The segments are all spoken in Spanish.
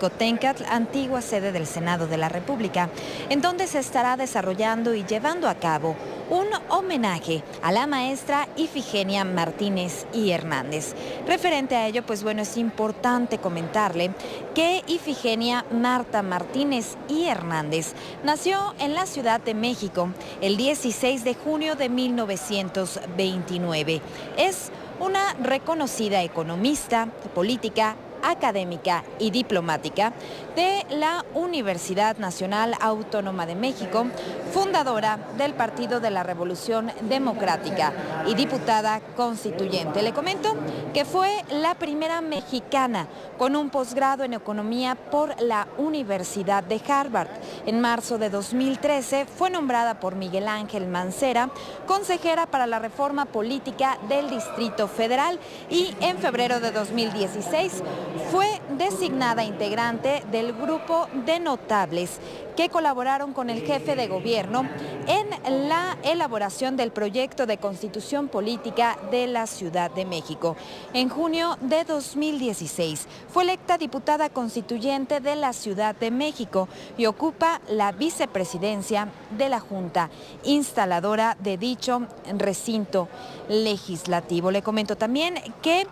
Jicotencatl, antigua sede del Senado de la República, en donde se estará desarrollando y llevando a cabo un homenaje a la maestra Ifigenia Martínez y Hernández. Referente a ello, pues bueno, es importante comentarle que Ifigenia Marta Martínez y Hernández nació en la Ciudad de México el 16 de junio de 1929. Es una reconocida economista, política, académica y diplomática de la Universidad Nacional Autónoma de México, fundadora del Partido de la Revolución Democrática y diputada constituyente. Le comento que fue la primera mexicana con un posgrado en economía por la Universidad de Harvard. En marzo de 2013 fue nombrada por Miguel Ángel Mancera consejera para la reforma política del Distrito Federal y en febrero de 2016 fue designada integrante del grupo de notables que colaboraron con el jefe de gobierno en la elaboración del proyecto de constitución política de la Ciudad de México. En junio de 2016 fue electa diputada constituyente de la Ciudad de México y ocupa la vicepresidencia de la Junta instaladora de dicho recinto legislativo. Le comento también que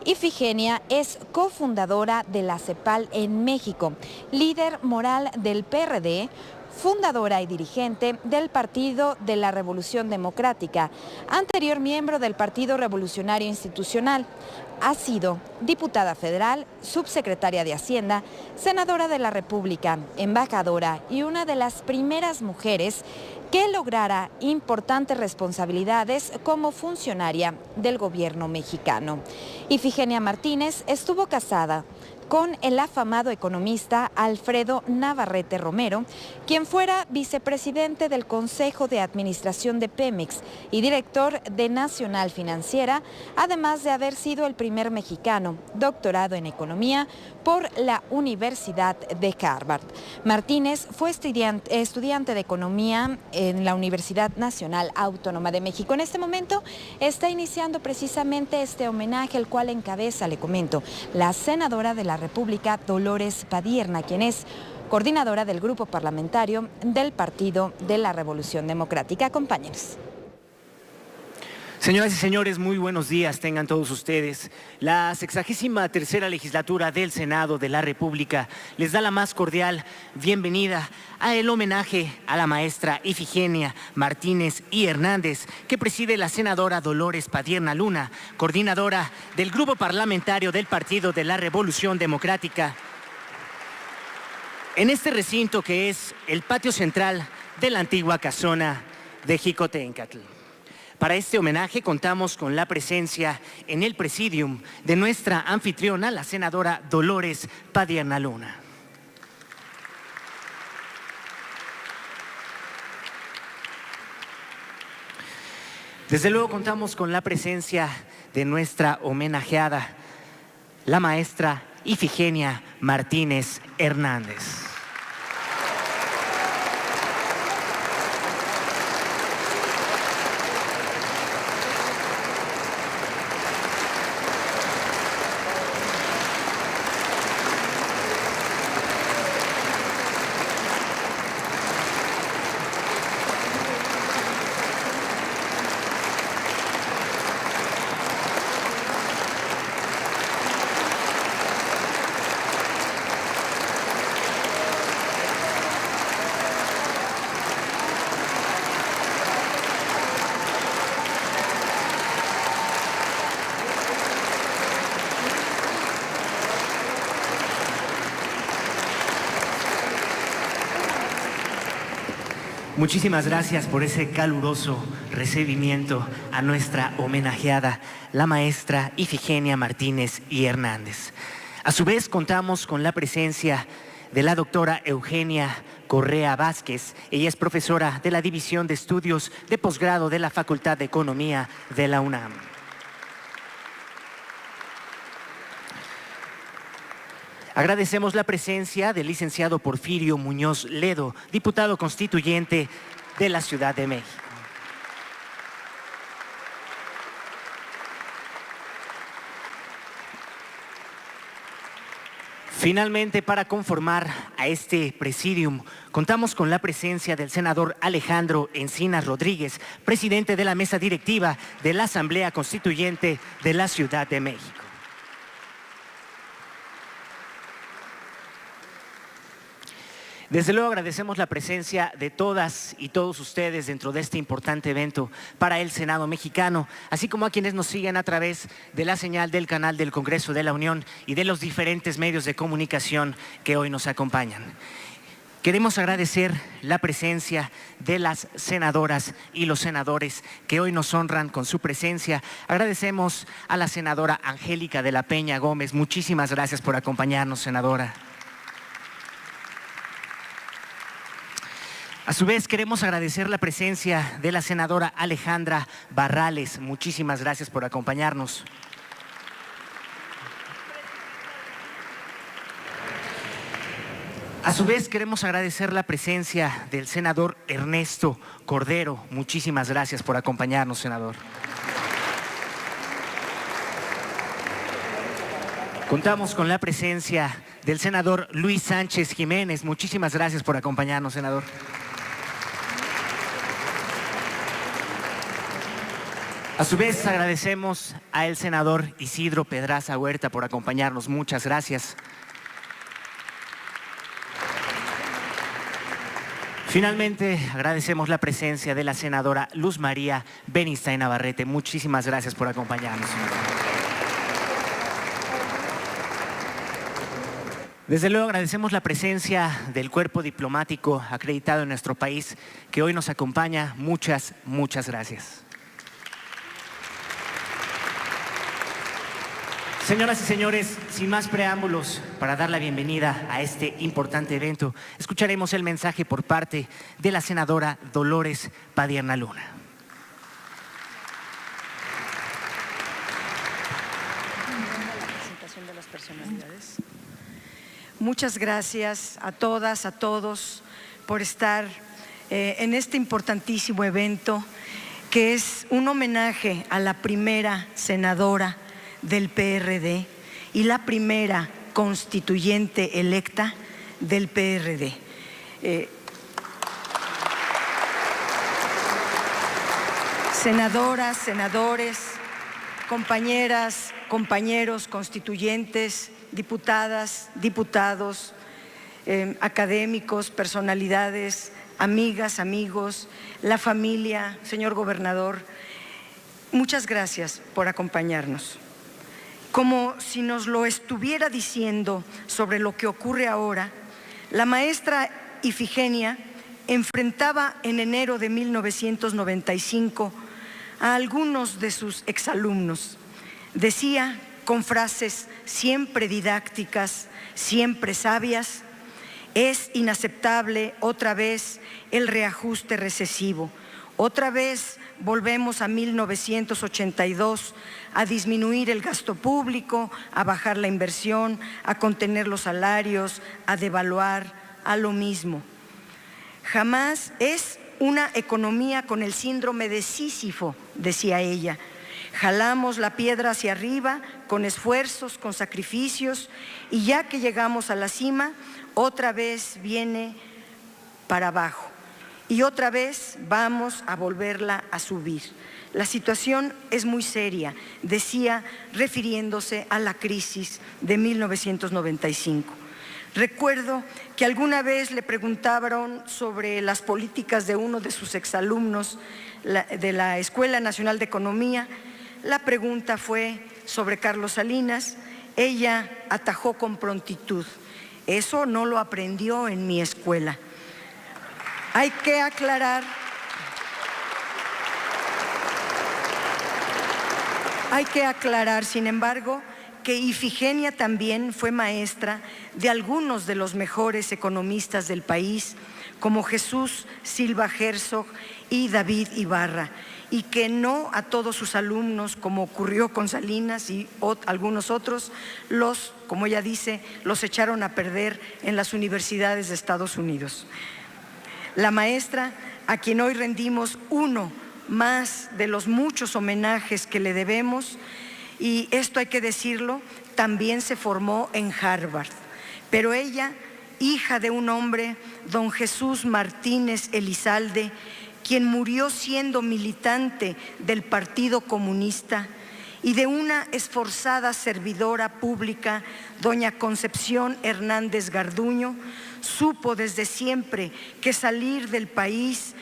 Ifigenia es cofundadora de la CEPAL en México, líder moral del PRD, fundadora y dirigente del Partido de la Revolución Democrática, anterior miembro del Partido Revolucionario Institucional. Ha sido diputada federal, subsecretaria de Hacienda, senadora de la República, embajadora y una de las primeras mujeres que lograra importantes responsabilidades como funcionaria del gobierno mexicano. Ifigenia Martínez estuvo casada con el afamado economista Alfredo Navarrete Romero, quien fuera vicepresidente del Consejo de Administración de Pemex y director de Nacional Financiera, además de haber sido el primer mexicano doctorado en economía por la Universidad de Harvard. Martínez fue estudiante de economía en la Universidad Nacional Autónoma de México. En este momento está iniciando precisamente este homenaje, el cual encabeza, le comento, la senadora de la República, Dolores Padierna, quien es coordinadora del grupo parlamentario del Partido de la Revolución Democrática. Acompáñenos. Señoras y señores, muy buenos días tengan todos ustedes. La 63ª legislatura del Senado de la República les da la más cordial bienvenida a el homenaje a la maestra Ifigenia Martínez y Hernández, que preside la senadora Dolores Padierna Luna, coordinadora del grupo parlamentario del Partido de la Revolución Democrática. En este recinto que es el patio central de la antigua casona de Jicotencatl. Para este homenaje contamos con la presencia en el presidium de nuestra anfitriona, la senadora Dolores Padierna Luna. Desde luego contamos con la presencia de nuestra homenajeada, la maestra Ifigenia Martínez Hernández. Muchísimas gracias por ese caluroso recibimiento a nuestra homenajeada, la maestra Ifigenia Martínez y Hernández. A su vez, contamos con la presencia de la doctora Eugenia Correa Vázquez. Ella es profesora de la División de Estudios de Posgrado de la Facultad de Economía de la UNAM. Agradecemos la presencia del licenciado Porfirio Muñoz Ledo, diputado constituyente de la Ciudad de México. Finalmente, para conformar a este presidium, contamos con la presencia del senador Alejandro Encinas Rodríguez, presidente de la mesa directiva de la Asamblea Constituyente de la Ciudad de México. Desde luego agradecemos la presencia de todas y todos ustedes dentro de este importante evento para el Senado mexicano, así como a quienes nos siguen a través de la señal del canal del Congreso de la Unión y de los diferentes medios de comunicación que hoy nos acompañan. Queremos agradecer la presencia de las senadoras y los senadores que hoy nos honran con su presencia. Agradecemos a la senadora Angélica de la Peña Gómez. Muchísimas gracias por acompañarnos, senadora. A su vez, queremos agradecer la presencia de la senadora Alejandra Barrales. Muchísimas gracias por acompañarnos. A su vez, queremos agradecer la presencia del senador Ernesto Cordero. Muchísimas gracias por acompañarnos, senador. Contamos con la presencia del senador Luis Sánchez Jiménez. Muchísimas gracias por acompañarnos, senador. A su vez, agradecemos al senador Isidro Pedraza Huerta por acompañarnos. Muchas gracias. Finalmente, agradecemos la presencia de la senadora Luz María Benistain Navarrete. Muchísimas gracias por acompañarnos. Desde luego agradecemos la presencia del cuerpo diplomático acreditado en nuestro país que hoy nos acompaña. Muchas gracias. Señoras y señores, sin más preámbulos, para dar la bienvenida a este importante evento, escucharemos el mensaje por parte de la senadora Dolores Padierna Luna. Presentación de las personalidades. Muchas gracias a todas, a todos, por estar en este importantísimo evento, que es un homenaje a la primera senadora del PRD y la primera constituyente electa del PRD. Senadoras, senadores, compañeras, compañeros constituyentes, diputadas, diputados, académicos, personalidades, amigas, amigos, la familia, señor gobernador, muchas gracias por acompañarnos. Como si nos lo estuviera diciendo sobre lo que ocurre ahora, la maestra Ifigenia enfrentaba en enero de 1995 a algunos de sus exalumnos. Decía con frases siempre didácticas, siempre sabias: es inaceptable otra vez el reajuste recesivo. Otra vez volvemos a 1982, a disminuir el gasto público, a bajar la inversión, a contener los salarios, a devaluar, a lo mismo. Jamás es una economía con el síndrome de Sísifo, decía ella. Jalamos la piedra hacia arriba con esfuerzos, con sacrificios, y ya que llegamos a la cima, otra vez viene para abajo. Y otra vez vamos a volverla a subir. La situación es muy seria, decía, refiriéndose a la crisis de 1995. Recuerdo que alguna vez le preguntaron sobre las políticas de uno de sus exalumnos de la Escuela Nacional de Economía. La pregunta fue sobre Carlos Salinas. Ella atajó con prontitud: eso no lo aprendió en mi escuela. Hay que aclarar, sin embargo, que Ifigenia también fue maestra de algunos de los mejores economistas del país, como Jesús Silva Herzog y David Ibarra, y que no a todos sus alumnos, como ocurrió con Salinas y algunos otros, como ella dice, los echaron a perder en las universidades de Estados Unidos. La maestra, a quien hoy rendimos uno más de los muchos homenajes que le debemos, y esto hay que decirlo, también se formó en Harvard. Pero ella, hija de un hombre, don Jesús Martínez Elizalde, quien murió siendo militante del Partido Comunista, y de una esforzada servidora pública, doña Concepción Hernández Garduño, supo desde siempre que salir del país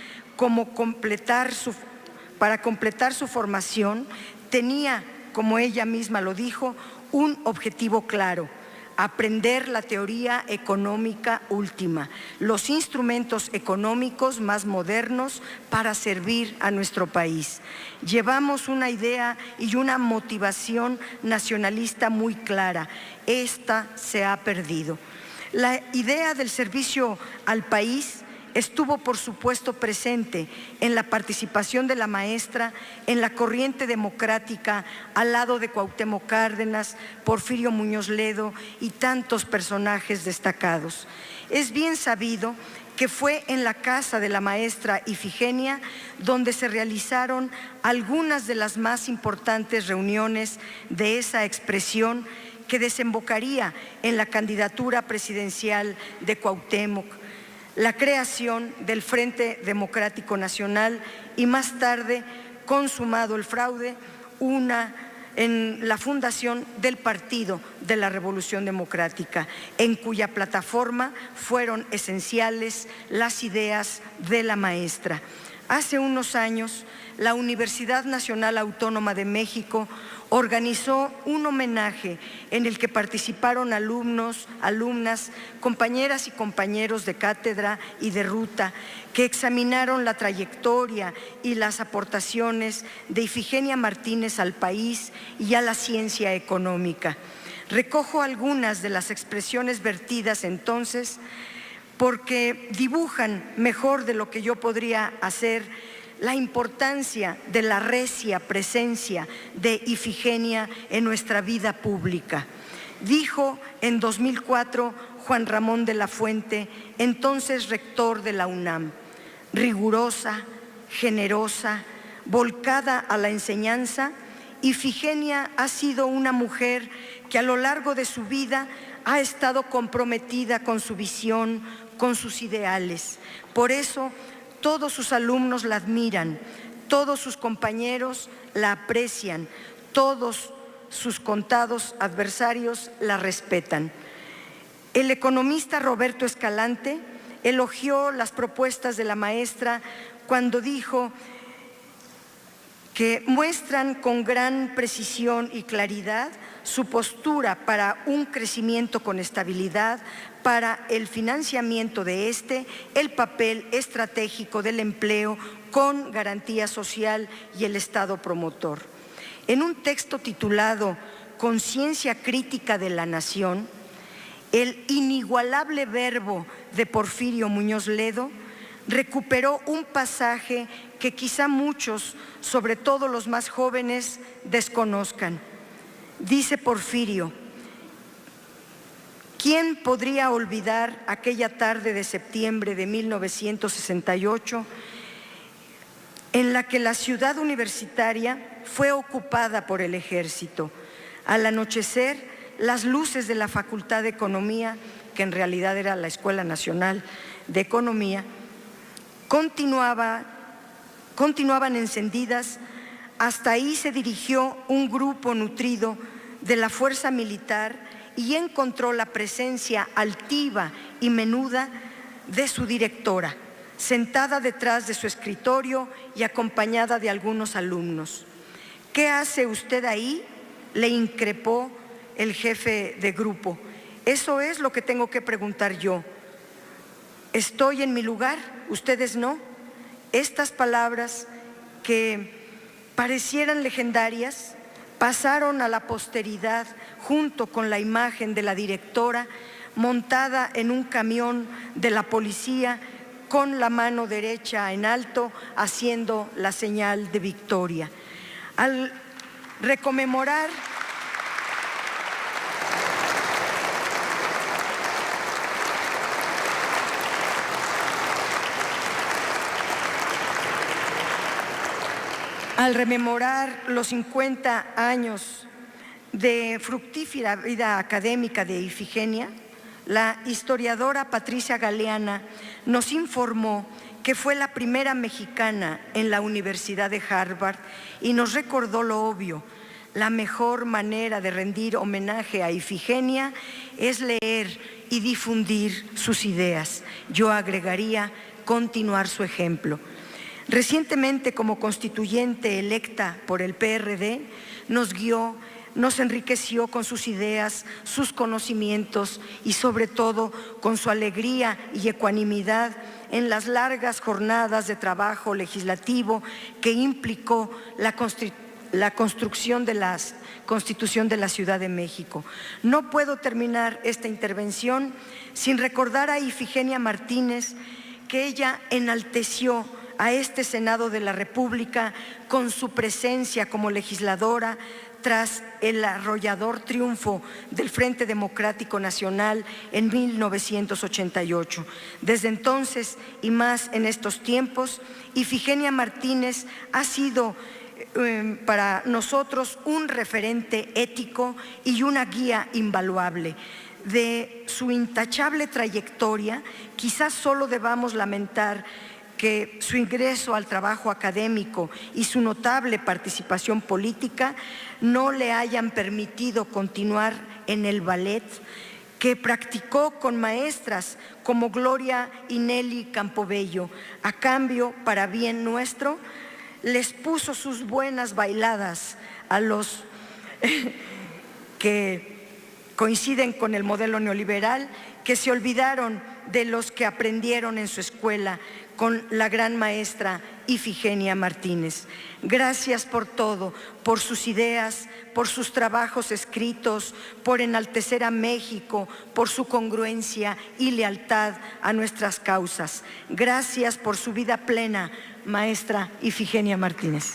para completar su formación tenía, como ella misma lo dijo, un objetivo claro: aprender la teoría económica última, los instrumentos económicos más modernos para servir a nuestro país. Llevamos una idea y una motivación nacionalista muy clara. Esta se ha perdido. La idea del servicio al país estuvo, por supuesto, presente en la participación de la maestra en la corriente democrática al lado de Cuauhtémoc Cárdenas, Porfirio Muñoz Ledo y tantos personajes destacados. Es bien sabido que fue en la casa de la maestra Ifigenia donde se realizaron algunas de las más importantes reuniones de esa expresión que desembocaría en la candidatura presidencial de Cuauhtémoc, la creación del Frente Democrático Nacional y más tarde, consumado el fraude, en la fundación del Partido de la Revolución Democrática, en cuya plataforma fueron esenciales las ideas de la maestra. Hace unos años, la Universidad Nacional Autónoma de México organizó un homenaje en el que participaron alumnos, alumnas, compañeras y compañeros de cátedra y de ruta que examinaron la trayectoria y las aportaciones de Ifigenia Martínez al país y a la ciencia económica. Recojo algunas de las expresiones vertidas entonces porque dibujan mejor de lo que yo podría hacer la importancia de la recia presencia de Ifigenia en nuestra vida pública. Dijo en 2004 Juan Ramón de la Fuente, entonces rector de la UNAM: rigurosa, generosa, volcada a la enseñanza, Ifigenia ha sido una mujer que a lo largo de su vida ha estado comprometida con su visión, con sus ideales. Por eso, todos sus alumnos la admiran, todos sus compañeros la aprecian, todos sus contados adversarios la respetan. El economista Roberto Escalante elogió las propuestas de la maestra cuando dijo que muestran con gran precisión y claridad su postura para un crecimiento con estabilidad, para el financiamiento de el papel estratégico del empleo con garantía social y el Estado promotor. En un texto titulado Conciencia crítica de la nación, el inigualable verbo de Porfirio Muñoz Ledo recuperó un pasaje que quizá muchos, sobre todo los más jóvenes, desconozcan. Dice Porfirio: ¿quién podría olvidar aquella tarde de septiembre de 1968 en la que la ciudad universitaria fue ocupada por el ejército? Al anochecer, las luces de la Facultad de Economía, que en realidad era la Escuela Nacional de Economía, continuaban encendidas. Hasta ahí se dirigió un grupo nutrido de la fuerza militar y encontró la presencia altiva y menuda de su directora, sentada detrás de su escritorio y acompañada de algunos alumnos. ¿Qué hace usted ahí?, le increpó el jefe de grupo. Eso es lo que tengo que preguntar yo. ¿Estoy en mi lugar? ¿Ustedes no? Estas palabras que parecieran legendarias pasaron a la posteridad junto con la imagen de la directora montada en un camión de la policía con la mano derecha en alto haciendo la señal de victoria. Al rememorar los 50 años de fructífera vida académica de Ifigenia, La historiadora Patricia Galeana nos informó que fue la primera mexicana en la Universidad de Harvard y nos recordó lo obvio: la mejor manera de rendir homenaje a Ifigenia es leer y difundir sus ideas. Yo agregaría continuar su ejemplo. Recientemente, como constituyente electa por el PRD, nos guió, nos enriqueció con sus ideas, sus conocimientos y sobre todo con su alegría y ecuanimidad en las largas jornadas de trabajo legislativo que implicó la construcción de la Constitución de la Ciudad de México. No puedo terminar esta intervención sin recordar a Ifigenia Martínez, que ella enalteció a este Senado de la República con su presencia como legisladora tras el arrollador triunfo del Frente Democrático Nacional en 1988. Desde entonces y más en estos tiempos, Ifigenia Martínez ha sido para nosotros un referente ético y una guía invaluable. De su intachable trayectoria, quizás solo debamos lamentar que su ingreso al trabajo académico y su notable participación política no le hayan permitido continuar en el ballet que practicó con maestras como Gloria y Nelly Campobello. A cambio, para bien nuestro, les puso sus buenas bailadas a los que coinciden con el modelo neoliberal, que se olvidaron de los que aprendieron en su escuela con la gran maestra Ifigenia Martínez. Gracias por todo, por sus ideas, por sus trabajos escritos, por enaltecer a México, por su congruencia y lealtad a nuestras causas. Gracias por su vida plena, maestra Ifigenia Martínez.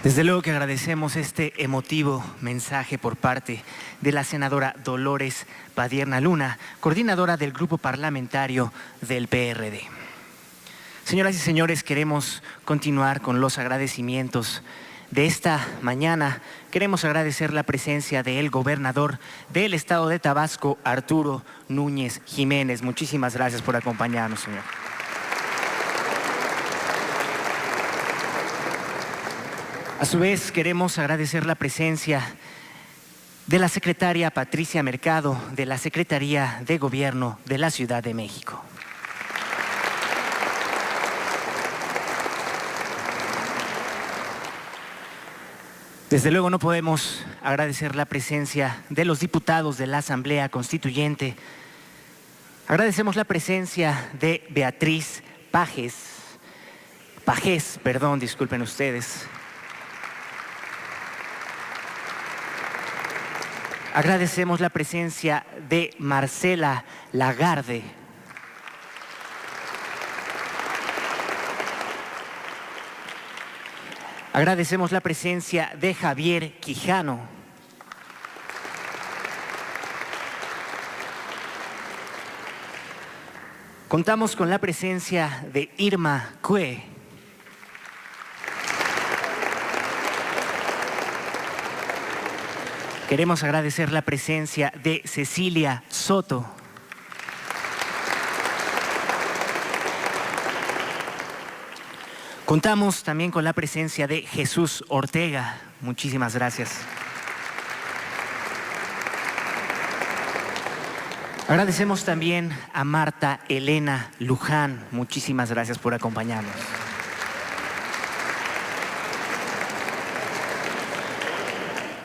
Desde luego que agradecemos este emotivo mensaje por parte de la senadora Dolores Padierna Luna, coordinadora del grupo parlamentario del PRD. Señoras y señores, queremos continuar con los agradecimientos de esta mañana. Queremos agradecer la presencia del gobernador del estado de Tabasco, Arturo Núñez Jiménez. Muchísimas gracias por acompañarnos, señor. A su vez, queremos agradecer la presencia de la secretaria Patricia Mercado de la Secretaría de Gobierno de la Ciudad de México. Desde luego no podemos agradecer la presencia de los diputados de la Asamblea Constituyente. Agradecemos la presencia de Beatriz Pajés, disculpen ustedes. Agradecemos la presencia de Marcela Lagarde. Agradecemos la presencia de Javier Quijano. Contamos con la presencia de Irma Cue. Queremos agradecer la presencia de Cecilia Soto. Contamos también con la presencia de Jesús Ortega. Muchísimas gracias. Agradecemos también a Marta Elena Luján. Muchísimas gracias por acompañarnos.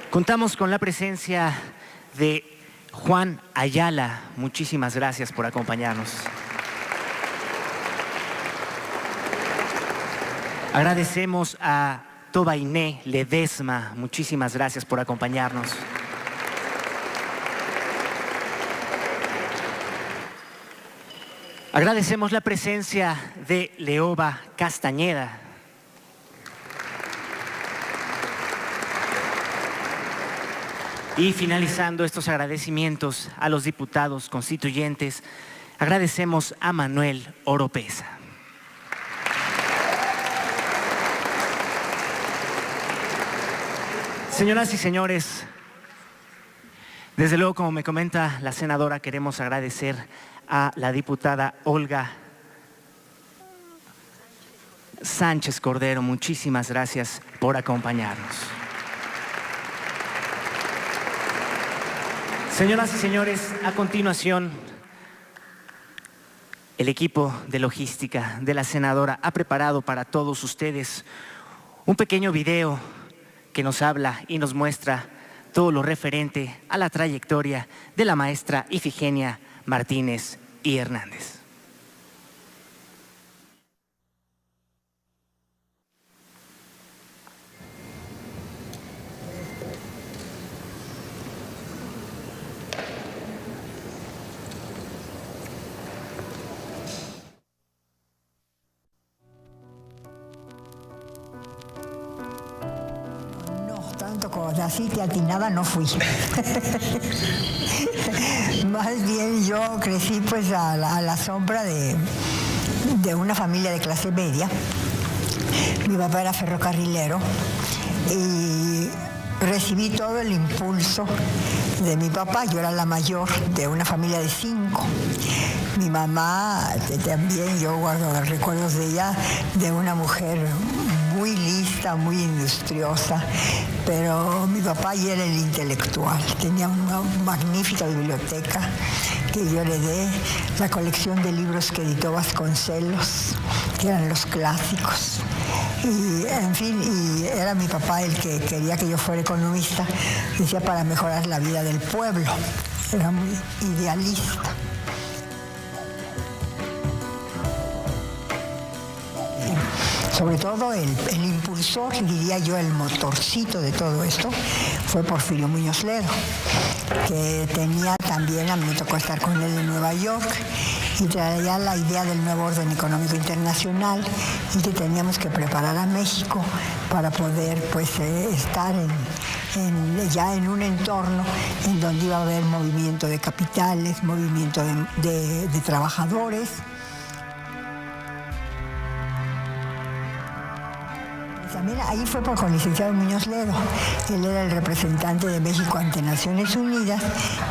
Contamos con la presencia de Juan Ayala. Muchísimas gracias por acompañarnos. Agradecemos a Tobainé Ledesma. Muchísimas gracias por acompañarnos. Agradecemos la presencia de Leoba Castañeda. Y finalizando estos agradecimientos a los diputados constituyentes, agradecemos a Manuel Oropeza. Señoras y señores, desde luego, como me comenta la senadora, queremos agradecer a la diputada Olga Sánchez Cordero. Muchísimas gracias por acompañarnos. Señoras y señores, a continuación, el equipo de logística de la senadora ha preparado para todos ustedes un pequeño video que nos habla y nos muestra todo lo referente a la trayectoria de la maestra Ifigenia Martínez y Hernández. Así que atinada no fui. Más bien yo crecí pues a la sombra de una familia de clase media. Mi papá era ferrocarrilero y recibí todo el impulso de mi papá. Yo era la mayor de una familia de 5. Mi mamá también, yo guardo recuerdos de ella, de una mujer muy lista, muy industriosa, pero mi papá ya era el intelectual. Tenía una magnífica biblioteca que yo heredé, la colección de libros que editó Vasconcelos, que eran los clásicos. Y, en fin, y era mi papá el que quería que yo fuera economista, decía, para mejorar la vida del pueblo. Era muy idealista. Sobre todo el impulsor, diría yo, el motorcito de todo esto, fue Porfirio Muñoz Ledo, que tenía también, a mí me tocó estar con él en Nueva York, y traía la idea del nuevo orden económico internacional y que teníamos que preparar a México para poder pues, estar ya en un entorno en donde iba a haber movimiento de capitales, movimiento de trabajadores. También ahí fue con el licenciado Muñoz Ledo. Él era el representante de México ante Naciones Unidas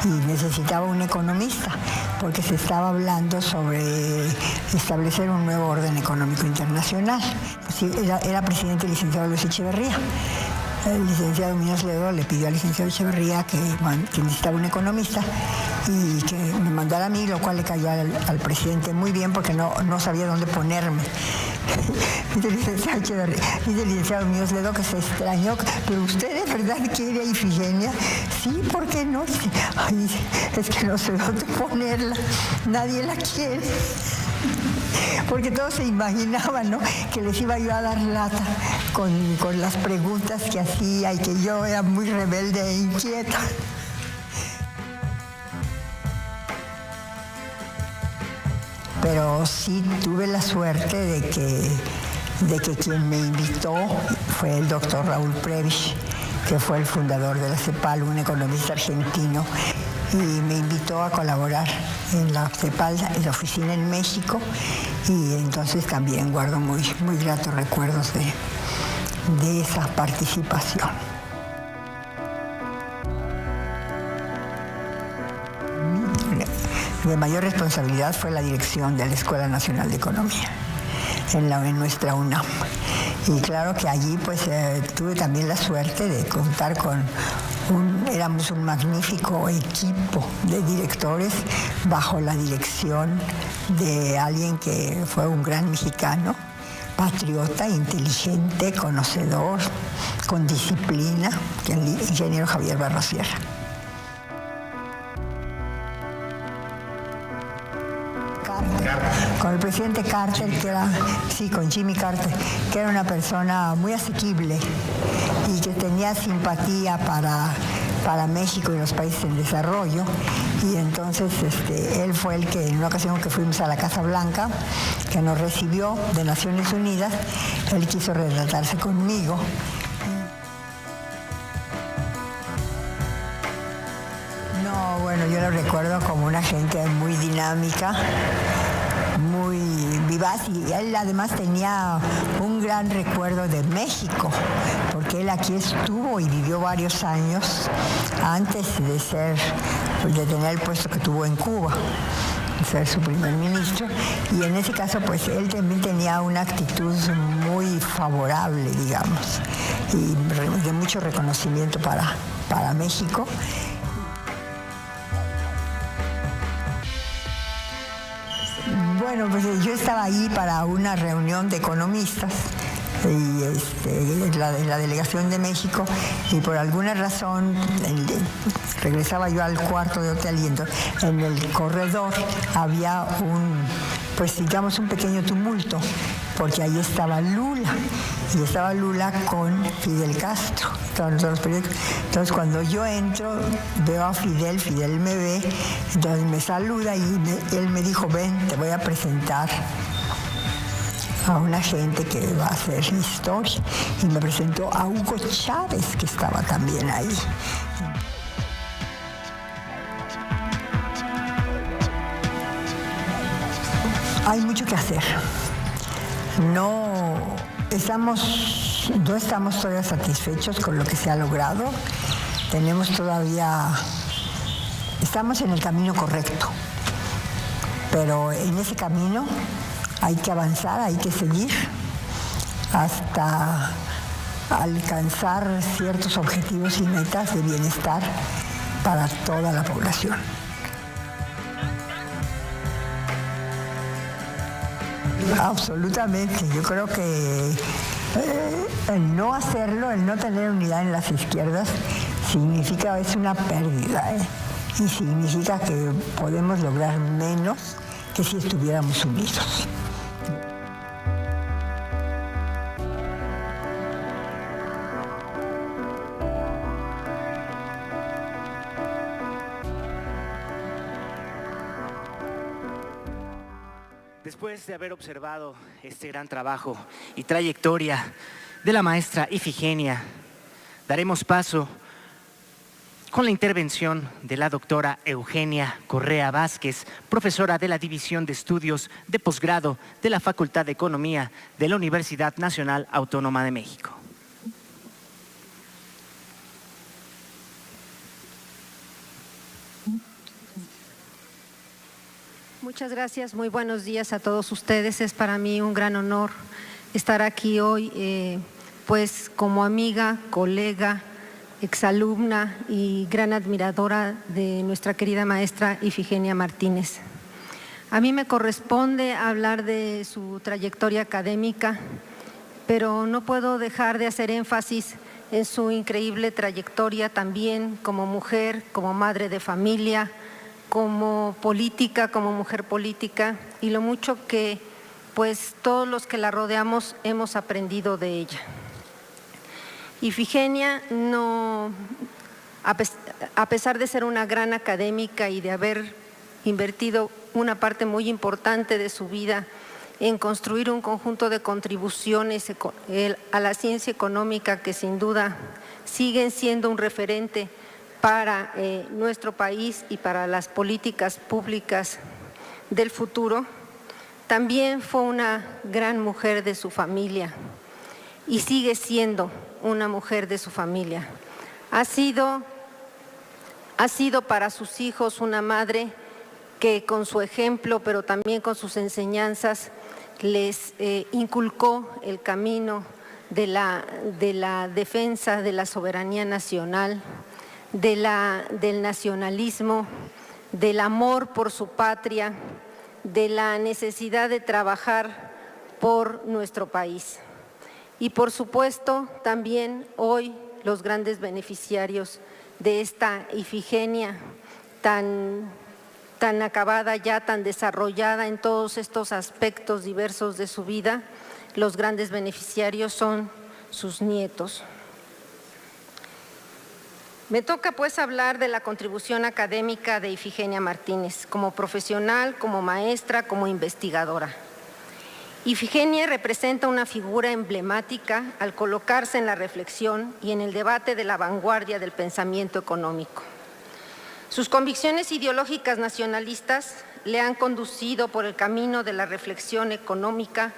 y necesitaba un economista porque se estaba hablando sobre establecer un nuevo orden económico internacional. Sí, era presidente el licenciado Luis Echeverría. El licenciado Muñoz Ledo le pidió al licenciado Echeverría que necesitaba un economista y que me mandara a mí, lo cual le cayó al presidente muy bien porque no sabía dónde ponerme. Dice el licenciado Muñoz Ledo que se extrañó, pero usted de verdad quiere a Ifigenia. Sí, ¿por qué no? Dice, ay, es que no sé dónde ponerla, nadie la quiere. Porque todos se imaginaban, ¿no?, que les iba yo a dar lata con las preguntas que hacía y que yo era muy rebelde e inquieta. Pero sí tuve la suerte de que quien me invitó fue el doctor Raúl Prebisch, que fue el fundador de la CEPAL, un economista argentino, y me invitó a colaborar en la CEPAL, en la oficina en México, y entonces también guardo muy, muy gratos recuerdos de esa participación. De mayor responsabilidad fue la dirección de la Escuela Nacional de Economía en nuestra UNAM. Y claro que allí pues tuve también la suerte de contar con éramos un magnífico equipo de directores bajo la dirección de alguien que fue un gran mexicano, patriota, inteligente, conocedor, con disciplina, el ingeniero Javier Barros Sierra. Con el presidente Carter, con Jimmy Carter, que era una persona muy asequible y que tenía simpatía para México y los países en desarrollo. Y entonces él fue el que, en una ocasión que fuimos a la Casa Blanca, que nos recibió de Naciones Unidas, él quiso retratarse conmigo. Bueno, yo lo recuerdo como una gente muy dinámica, muy vivaz, y él además tenía un gran recuerdo de México, porque él aquí estuvo y vivió varios años antes de tener el puesto que tuvo en Cuba, ser su primer ministro, y en ese caso pues él también tenía una actitud muy favorable, digamos, y de mucho reconocimiento para México. Bueno, pues yo estaba ahí para una reunión de economistas y en la delegación de México, y por alguna razón regresaba yo al cuarto de hotel, y en el corredor había un pequeño tumulto, porque ahí estaba Lula, y estaba Lula con Fidel Castro. Entonces cuando yo entro, veo a Fidel me ve, entonces me saluda y él me dijo: ven, te voy a presentar a una gente que va a hacer historia. Y me presentó a Hugo Chávez, que estaba también ahí. Hay mucho que hacer. No estamos todavía satisfechos con lo que se ha logrado. Estamos en el camino correcto, pero en ese camino hay que avanzar, hay que seguir hasta alcanzar ciertos objetivos y metas de bienestar para toda la población. Absolutamente. Yo creo que el no hacerlo, el no tener unidad en las izquierdas, es una pérdida, y significa que podemos lograr menos que si estuviéramos unidos. Después de haber observado este gran trabajo y trayectoria de la maestra Ifigenia, daremos paso con la intervención de la doctora Eugenia Correa Vázquez, profesora de la División de Estudios de Posgrado de la Facultad de Economía de la Universidad Nacional Autónoma de México. Muchas gracias, muy buenos días a todos ustedes. Es para mí un gran honor estar aquí hoy, pues como amiga, colega, exalumna y gran admiradora de nuestra querida maestra Ifigenia Martínez. A mí me corresponde hablar de su trayectoria académica, pero no puedo dejar de hacer énfasis en su increíble trayectoria también como mujer, como madre de familia, como política, como mujer política, y lo mucho que pues todos los que la rodeamos hemos aprendido de ella. Ifigenia, a pesar de ser una gran académica y de haber invertido una parte muy importante de su vida en construir un conjunto de contribuciones a la ciencia económica que sin duda siguen siendo un referente para nuestro país y para las políticas públicas del futuro, también fue una gran mujer de su familia y sigue siendo una mujer de su familia. Ha sido para sus hijos una madre que con su ejemplo, pero también con sus enseñanzas, les inculcó el camino de la defensa de la soberanía nacional, del nacionalismo, del amor por su patria, de la necesidad de trabajar por nuestro país. Y por supuesto también hoy los grandes beneficiarios de esta Ifigenia tan acabada ya, tan desarrollada en todos estos aspectos diversos de su vida, los grandes beneficiarios son sus nietos. Me toca pues hablar de la contribución académica de Ifigenia Martínez, como profesional, como maestra, como investigadora. Ifigenia representa una figura emblemática al colocarse en la reflexión y en el debate de la vanguardia del pensamiento económico. Sus convicciones ideológicas nacionalistas le han conducido por el camino de la reflexión económica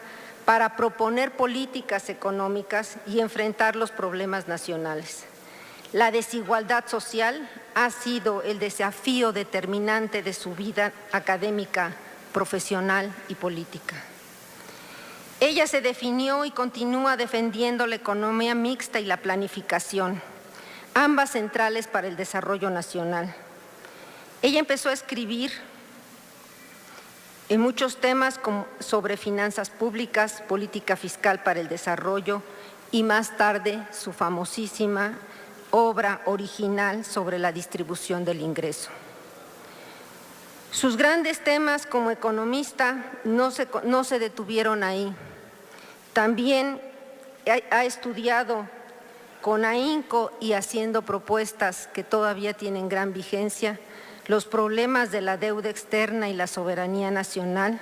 para proponer políticas económicas y enfrentar los problemas nacionales. La desigualdad social ha sido el desafío determinante de su vida académica, profesional y política. Ella se definió y continúa defendiendo la economía mixta y la planificación, ambas centrales para el desarrollo nacional. Ella empezó a escribir en muchos temas sobre finanzas públicas, política fiscal para el desarrollo y más tarde su famosísima obra original sobre la distribución del ingreso. Sus grandes temas como economista no se detuvieron ahí. También ha estudiado con ahínco y haciendo propuestas que todavía tienen gran vigencia los problemas de la deuda externa y la soberanía nacional,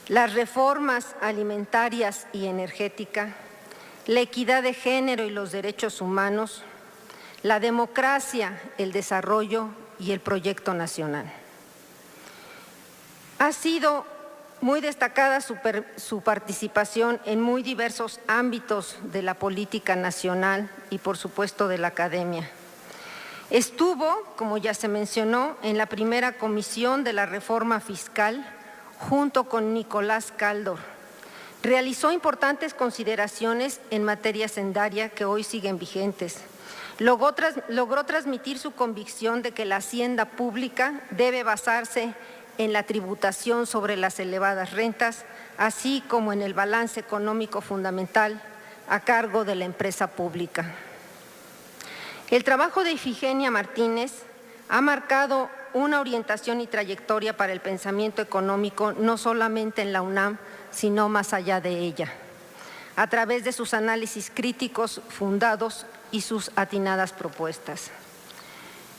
las reformas alimentarias y energéticas, la equidad de género y los derechos humanos, la democracia, el desarrollo y el proyecto nacional. Ha sido muy destacada su participación en muy diversos ámbitos de la política nacional y, por supuesto, de la academia. Estuvo, como ya se mencionó, en la primera comisión de la reforma fiscal junto con Nicolás Kaldor. Realizó importantes consideraciones en materia hacendaria que hoy siguen vigentes. Logró transmitir su convicción de que la hacienda pública debe basarse en la tributación sobre las elevadas rentas, así como en el balance económico fundamental a cargo de la empresa pública. El trabajo de Ifigenia Martínez ha marcado una orientación y trayectoria para el pensamiento económico no solamente en la UNAM, sino más allá de ella, a través de sus análisis críticos fundados y sus atinadas propuestas.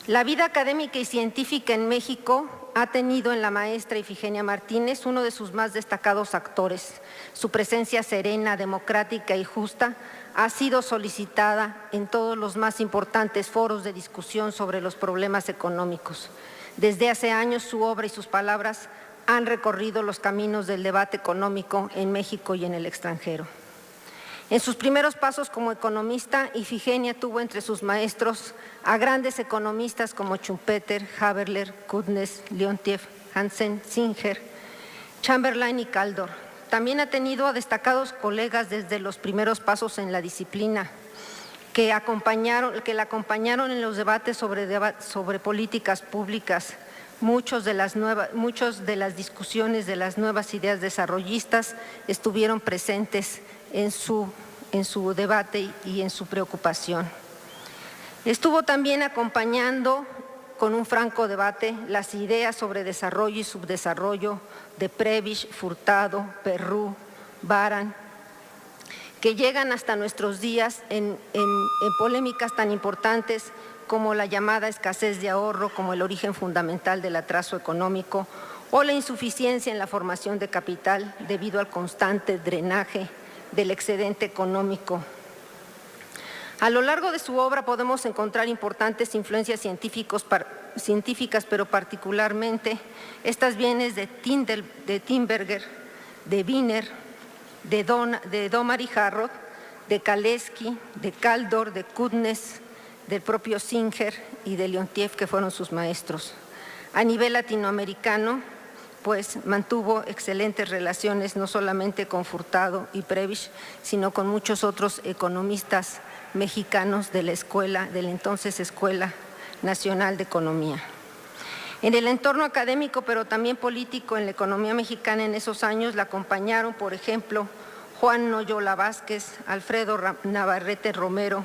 La vida académica y científica en México ha tenido en la maestra Ifigenia Martínez uno de sus más destacados actores. Su presencia serena, democrática y justa ha sido solicitada en todos los más importantes foros de discusión sobre los problemas económicos. Desde hace años su obra y sus palabras han recorrido los caminos del debate económico en México y en el extranjero. En sus primeros pasos como economista, Ifigenia tuvo entre sus maestros a grandes economistas como Schumpeter, Haberler, Kutnes, Leontiev, Hansen, Singer, Chamberlain y Kaldor. También ha tenido a destacados colegas desde los primeros pasos en la disciplina que la acompañaron en los debates sobre políticas públicas. Muchos de las discusiones de las nuevas ideas desarrollistas estuvieron presentes en su debate y en su preocupación. Estuvo también acompañando con un franco debate las ideas sobre desarrollo y subdesarrollo de Prebisch, Furtado, Perrú, Baran, que llegan hasta nuestros días en polémicas tan importantes como la llamada escasez de ahorro, como el origen fundamental del atraso económico o la insuficiencia en la formación de capital debido al constante drenaje del excedente económico. A lo largo de su obra podemos encontrar importantes influencias científicas, pero particularmente estas vienen de Tinberger, de Wiener, de Domar y Harrod, de Kaleski, de Kaldor, de Kutnes, del propio Singer y de Leontiev, que fueron sus maestros. A nivel latinoamericano, pues mantuvo excelentes relaciones no solamente con Furtado y Prebisch, sino con muchos otros economistas mexicanos de la entonces Escuela Nacional de Economía. En el entorno académico, pero también político en la economía mexicana en esos años, la acompañaron, por ejemplo, Juan Noyola Vázquez, Alfredo Navarrete Romero,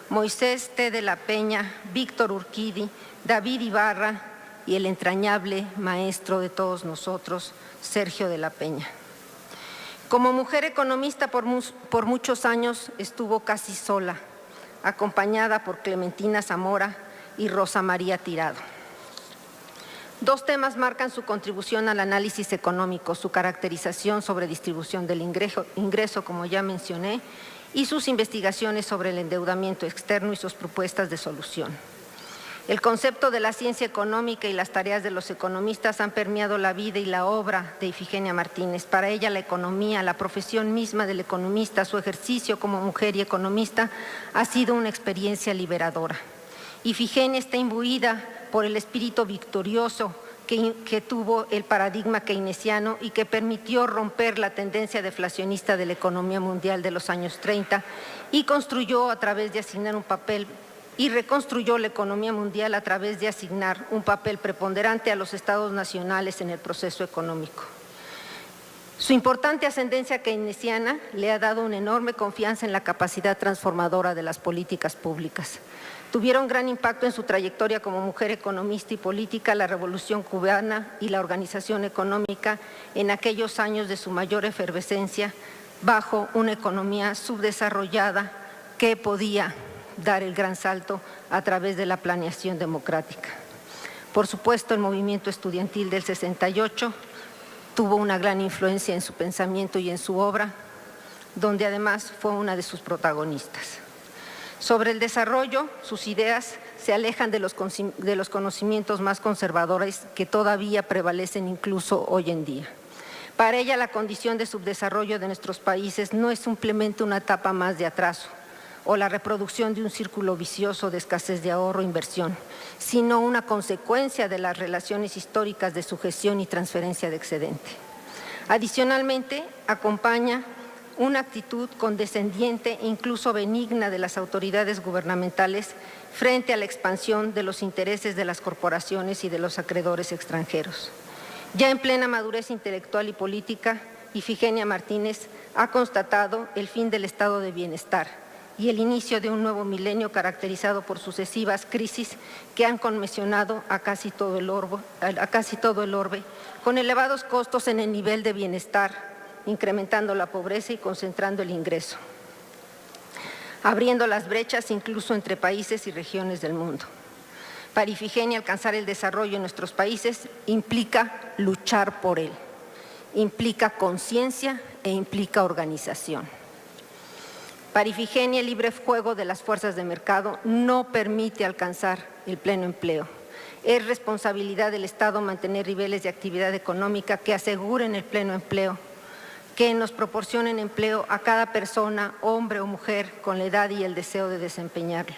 Moisés T. de la Peña, Víctor Urquidi, David Ibarra y el entrañable maestro de todos nosotros, Sergio de la Peña. Como mujer economista por muchos años estuvo casi sola, acompañada por Clementina Zamora y Rosa María Tirado. Dos temas marcan su contribución al análisis económico: su caracterización sobre distribución del ingreso, como ya mencioné, y sus investigaciones sobre el endeudamiento externo y sus propuestas de solución. El concepto de la ciencia económica y las tareas de los economistas han permeado la vida y la obra de Ifigenia Martínez. Para ella, la economía, la profesión misma del economista, su ejercicio como mujer y economista, ha sido una experiencia liberadora. Ifigenia está imbuida por el espíritu victorioso que tuvo el paradigma keynesiano y que permitió romper la tendencia deflacionista de la economía mundial de los años 30 y construyó a través de asignar un papel y reconstruyó la economía mundial a través de asignar un papel preponderante a los estados nacionales en el proceso económico. Su importante ascendencia keynesiana le ha dado una enorme confianza en la capacidad transformadora de las políticas públicas. Tuvieron gran impacto en su trayectoria como mujer economista y política la Revolución Cubana y la organización económica en aquellos años de su mayor efervescencia bajo una economía subdesarrollada que podía dar el gran salto a través de la planeación democrática. Por supuesto, el movimiento estudiantil del 68 tuvo una gran influencia en su pensamiento y en su obra, donde además fue una de sus protagonistas. Sobre el desarrollo, sus ideas se alejan de los conocimientos más conservadores que todavía prevalecen incluso hoy en día. Para ella, la condición de subdesarrollo de nuestros países no es simplemente una etapa más de atraso o la reproducción de un círculo vicioso de escasez de ahorro e inversión, sino una consecuencia de las relaciones históricas de sujeción y transferencia de excedente. Adicionalmente, acompaña una actitud condescendiente e incluso benigna de las autoridades gubernamentales frente a la expansión de los intereses de las corporaciones y de los acreedores extranjeros. Ya en plena madurez intelectual y política, Ifigenia Martínez ha constatado el fin del estado de bienestar y el inicio de un nuevo milenio caracterizado por sucesivas crisis que han conmocionado a casi todo el orbe, con elevados costos en el nivel de bienestar, incrementando la pobreza y concentrando el ingreso, abriendo las brechas incluso entre países y regiones del mundo. Para Ifigenia, alcanzar el desarrollo en nuestros países implica luchar por él, implica conciencia e implica organización. Para Ifigenia, el libre juego de las fuerzas de mercado no permite alcanzar el pleno empleo. Es responsabilidad del Estado mantener niveles de actividad económica que aseguren el pleno empleo, que nos proporcionen empleo a cada persona, hombre o mujer, con la edad y el deseo de desempeñarlo.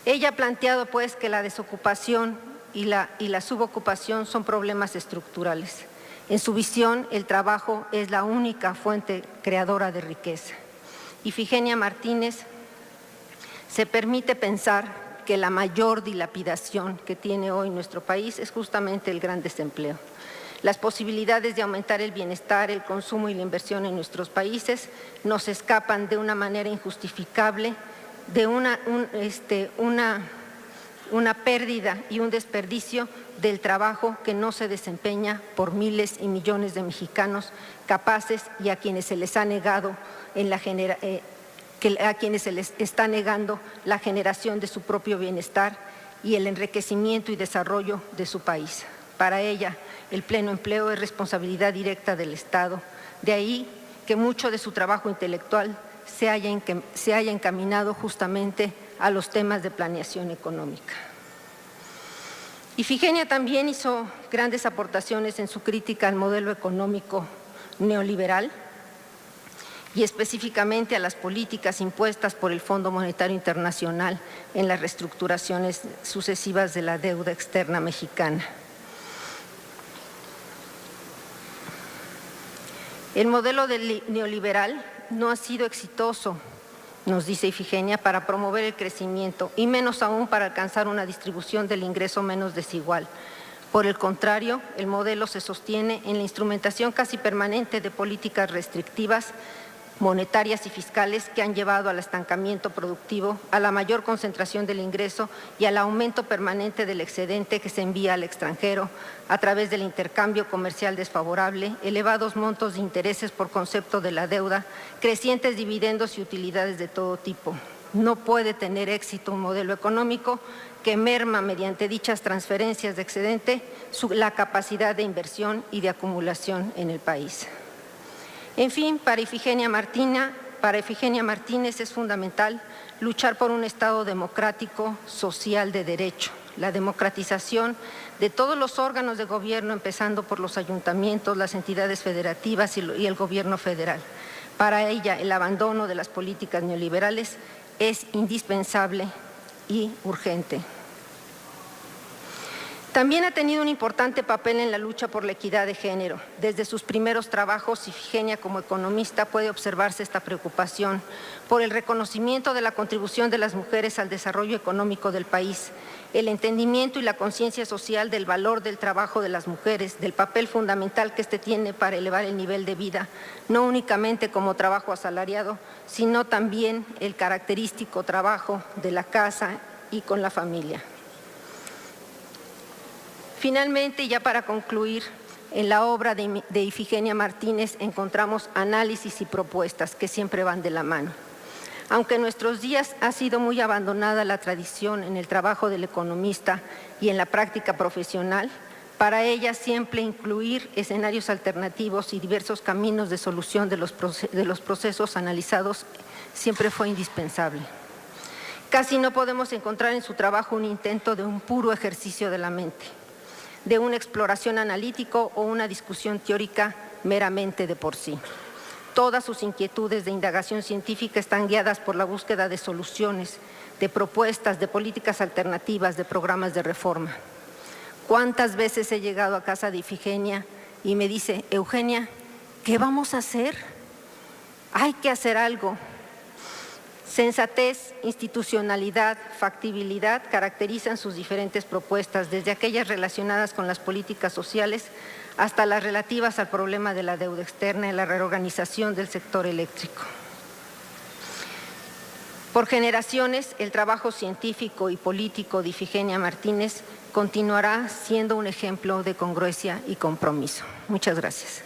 Ella ha planteado, pues, que la desocupación y la subocupación son problemas estructurales. En su visión, el trabajo es la única fuente creadora de riqueza. Ifigenia Martínez se permite pensar que la mayor dilapidación que tiene hoy nuestro país es justamente el gran desempleo. Las posibilidades de aumentar el bienestar, el consumo y la inversión en nuestros países nos escapan de una manera injustificable de una pérdida y un desperdicio del trabajo que no se desempeña por miles y millones de mexicanos capaces y a quienes se les ha negado a quienes se les está negando la generación de su propio bienestar y el enriquecimiento y desarrollo de su país. Para ella, el pleno empleo es responsabilidad directa del Estado. De ahí que mucho de su trabajo intelectual se haya encaminado justamente a los temas de planeación económica. Ifigenia también hizo grandes aportaciones en su crítica al modelo económico neoliberal y específicamente a las políticas impuestas por el Fondo Monetario Internacional en las reestructuraciones sucesivas de la deuda externa mexicana. El modelo neoliberal no ha sido exitoso, nos dice Ifigenia, para promover el crecimiento y menos aún para alcanzar una distribución del ingreso menos desigual. Por el contrario, el modelo se sostiene en la instrumentación casi permanente de políticas restrictivas, monetarias y fiscales que han llevado al estancamiento productivo, a la mayor concentración del ingreso y al aumento permanente del excedente que se envía al extranjero a través del intercambio comercial desfavorable, elevados montos de intereses por concepto de la deuda, crecientes dividendos y utilidades de todo tipo. No puede tener éxito un modelo económico que merma mediante dichas transferencias de excedente la capacidad de inversión y de acumulación en el país. En fin, para Ifigenia para Ifigenia Martínez es fundamental luchar por un Estado democrático, social, de derecho, la democratización de todos los órganos de gobierno, empezando por los ayuntamientos, las entidades federativas y el gobierno federal. Para ella, el abandono de las políticas neoliberales es indispensable y urgente. También ha tenido un importante papel en la lucha por la equidad de género. Desde sus primeros trabajos, Ifigenia como economista puede observarse esta preocupación por el reconocimiento de la contribución de las mujeres al desarrollo económico del país, el entendimiento y la conciencia social del valor del trabajo de las mujeres, del papel fundamental que éste tiene para elevar el nivel de vida, no únicamente como trabajo asalariado, sino también el característico trabajo de la casa y con la familia. Finalmente, ya para concluir, en la obra de Ifigenia Martínez encontramos análisis y propuestas que siempre van de la mano. Aunque en nuestros días ha sido muy abandonada la tradición en el trabajo del economista y en la práctica profesional, para ella siempre incluir escenarios alternativos y diversos caminos de solución de los procesos analizados siempre fue indispensable. Casi no podemos encontrar en su trabajo un intento de un puro ejercicio de la mente, de una exploración analítico o una discusión teórica meramente de por sí. Todas sus inquietudes de indagación científica están guiadas por la búsqueda de soluciones, de propuestas, de políticas alternativas, de programas de reforma. ¿Cuántas veces he llegado a casa de Ifigenia y me dice, Eugenia, ¿qué vamos a hacer? Hay que hacer algo. Sensatez, institucionalidad, factibilidad caracterizan sus diferentes propuestas, desde aquellas relacionadas con las políticas sociales hasta las relativas al problema de la deuda externa y la reorganización del sector eléctrico. Por generaciones, el trabajo científico y político de Ifigenia Martínez continuará siendo un ejemplo de congruencia y compromiso. Muchas gracias.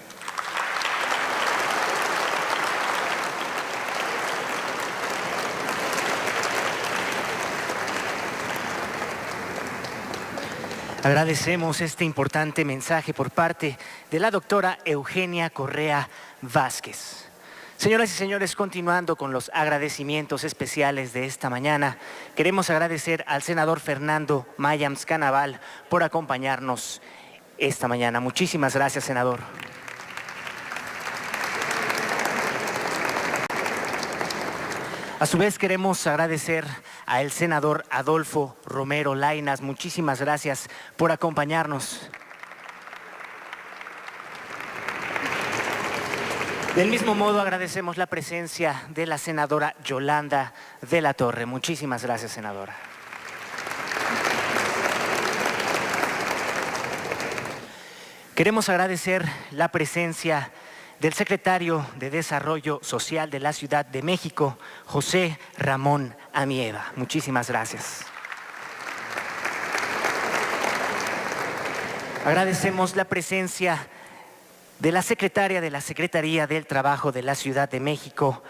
Agradecemos este importante mensaje por parte de la doctora Eugenia Correa Vázquez. Señoras y señores, continuando con los agradecimientos especiales de esta mañana, queremos agradecer al senador Fernando Mayans Canaval por acompañarnos esta mañana. Muchísimas gracias, senador. A su vez queremos agradecer al senador Adolfo Romero Lainas. Muchísimas gracias por acompañarnos. Del mismo modo agradecemos la presencia de la senadora Yolanda de la Torre. Muchísimas gracias, senadora. Queremos agradecer la presencia del secretario de Desarrollo Social de la Ciudad de México, José Ramón Amieva. Muchísimas gracias. Agradecemos la presencia de la secretaria de la Secretaría del Trabajo de la Ciudad de México,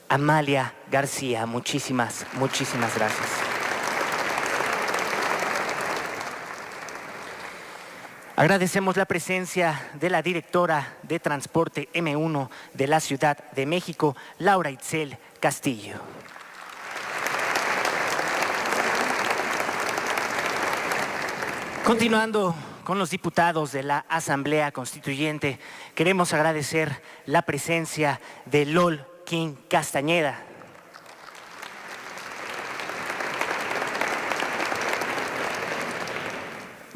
Amalia García. Muchísimas gracias. Agradecemos la presencia de la directora de Transporte M1 de la Ciudad de México, Laura Itzel Castillo. Continuando con los diputados de la Asamblea Constituyente, queremos agradecer la presencia de Lol King Castañeda.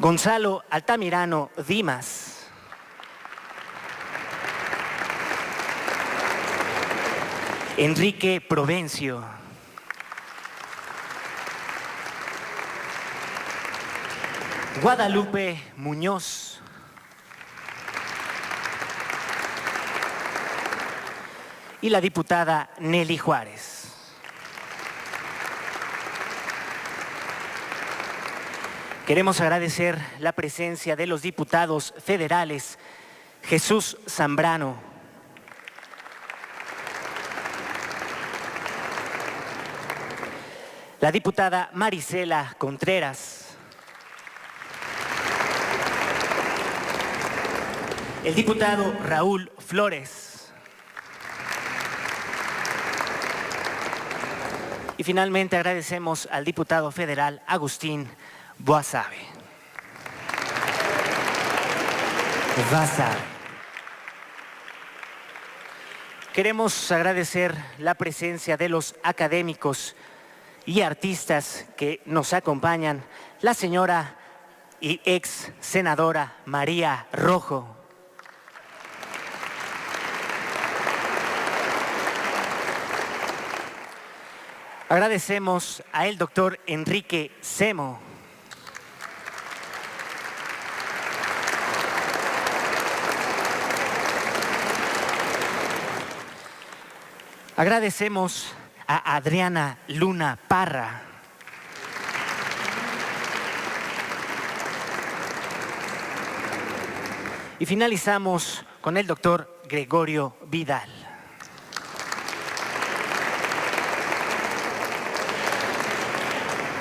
Gonzalo Altamirano Dimas. Enrique Provencio. Guadalupe Muñoz. Y la diputada Nelly Juárez. Queremos agradecer la presencia de los diputados federales Jesús Zambrano, la diputada Marisela Contreras, el diputado Raúl Flores Y finalmente agradecemos al diputado federal Agustín Basabe. Queremos agradecer la presencia de los académicos y artistas que nos acompañan, la señora y ex senadora María Rojo. Agradecemos a el doctor Enrique Semo. Agradecemos a Adriana Luna Parra. Y finalizamos con el doctor Gregorio Vidal.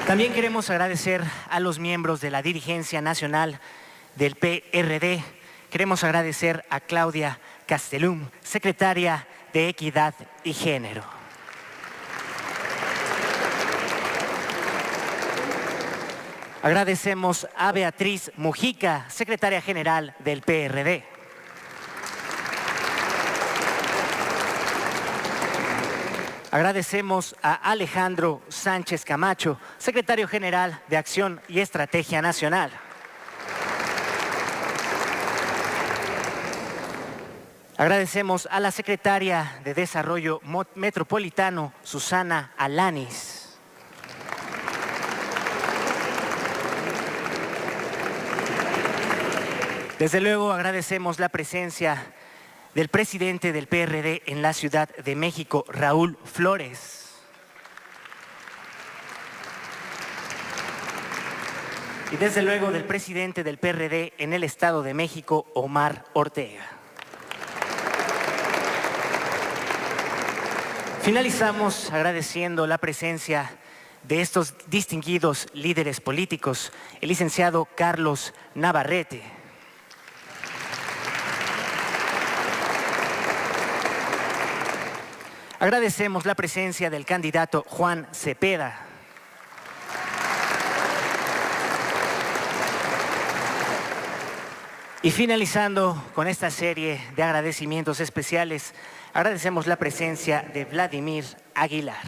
También queremos agradecer a los miembros de la dirigencia nacional del PRD. Queremos agradecer a Claudia Castellum, secretaria de Equidad y Género. Agradecemos a Beatriz Mujica, secretaria general del PRD. Agradecemos a Alejandro Sánchez Camacho, secretario general de Acción y Estrategia Nacional. Agradecemos a la secretaria de Desarrollo Metropolitano, Susana Alanis. Desde luego agradecemos la presencia del presidente del PRD en la Ciudad de México, Raúl Flores. Y desde luego del presidente del PRD en el Estado de México, Omar Ortega. Finalizamos agradeciendo la presencia de estos distinguidos líderes políticos, el licenciado Carlos Navarrete. Agradecemos la presencia del candidato Juan Cepeda. Y finalizando con esta serie de agradecimientos especiales, agradecemos la presencia de Vladimir Aguilar.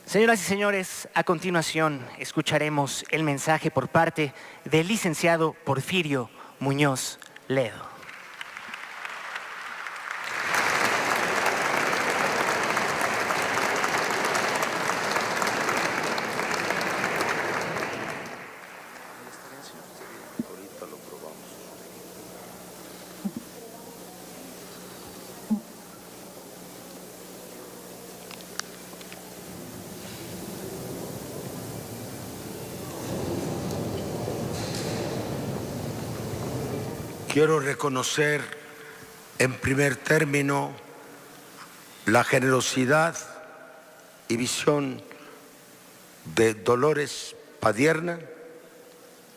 Señoras y señores, a continuación escucharemos el mensaje por parte del licenciado Porfirio Muñoz Ledo. Quiero reconocer en primer término la generosidad y visión de Dolores Padierna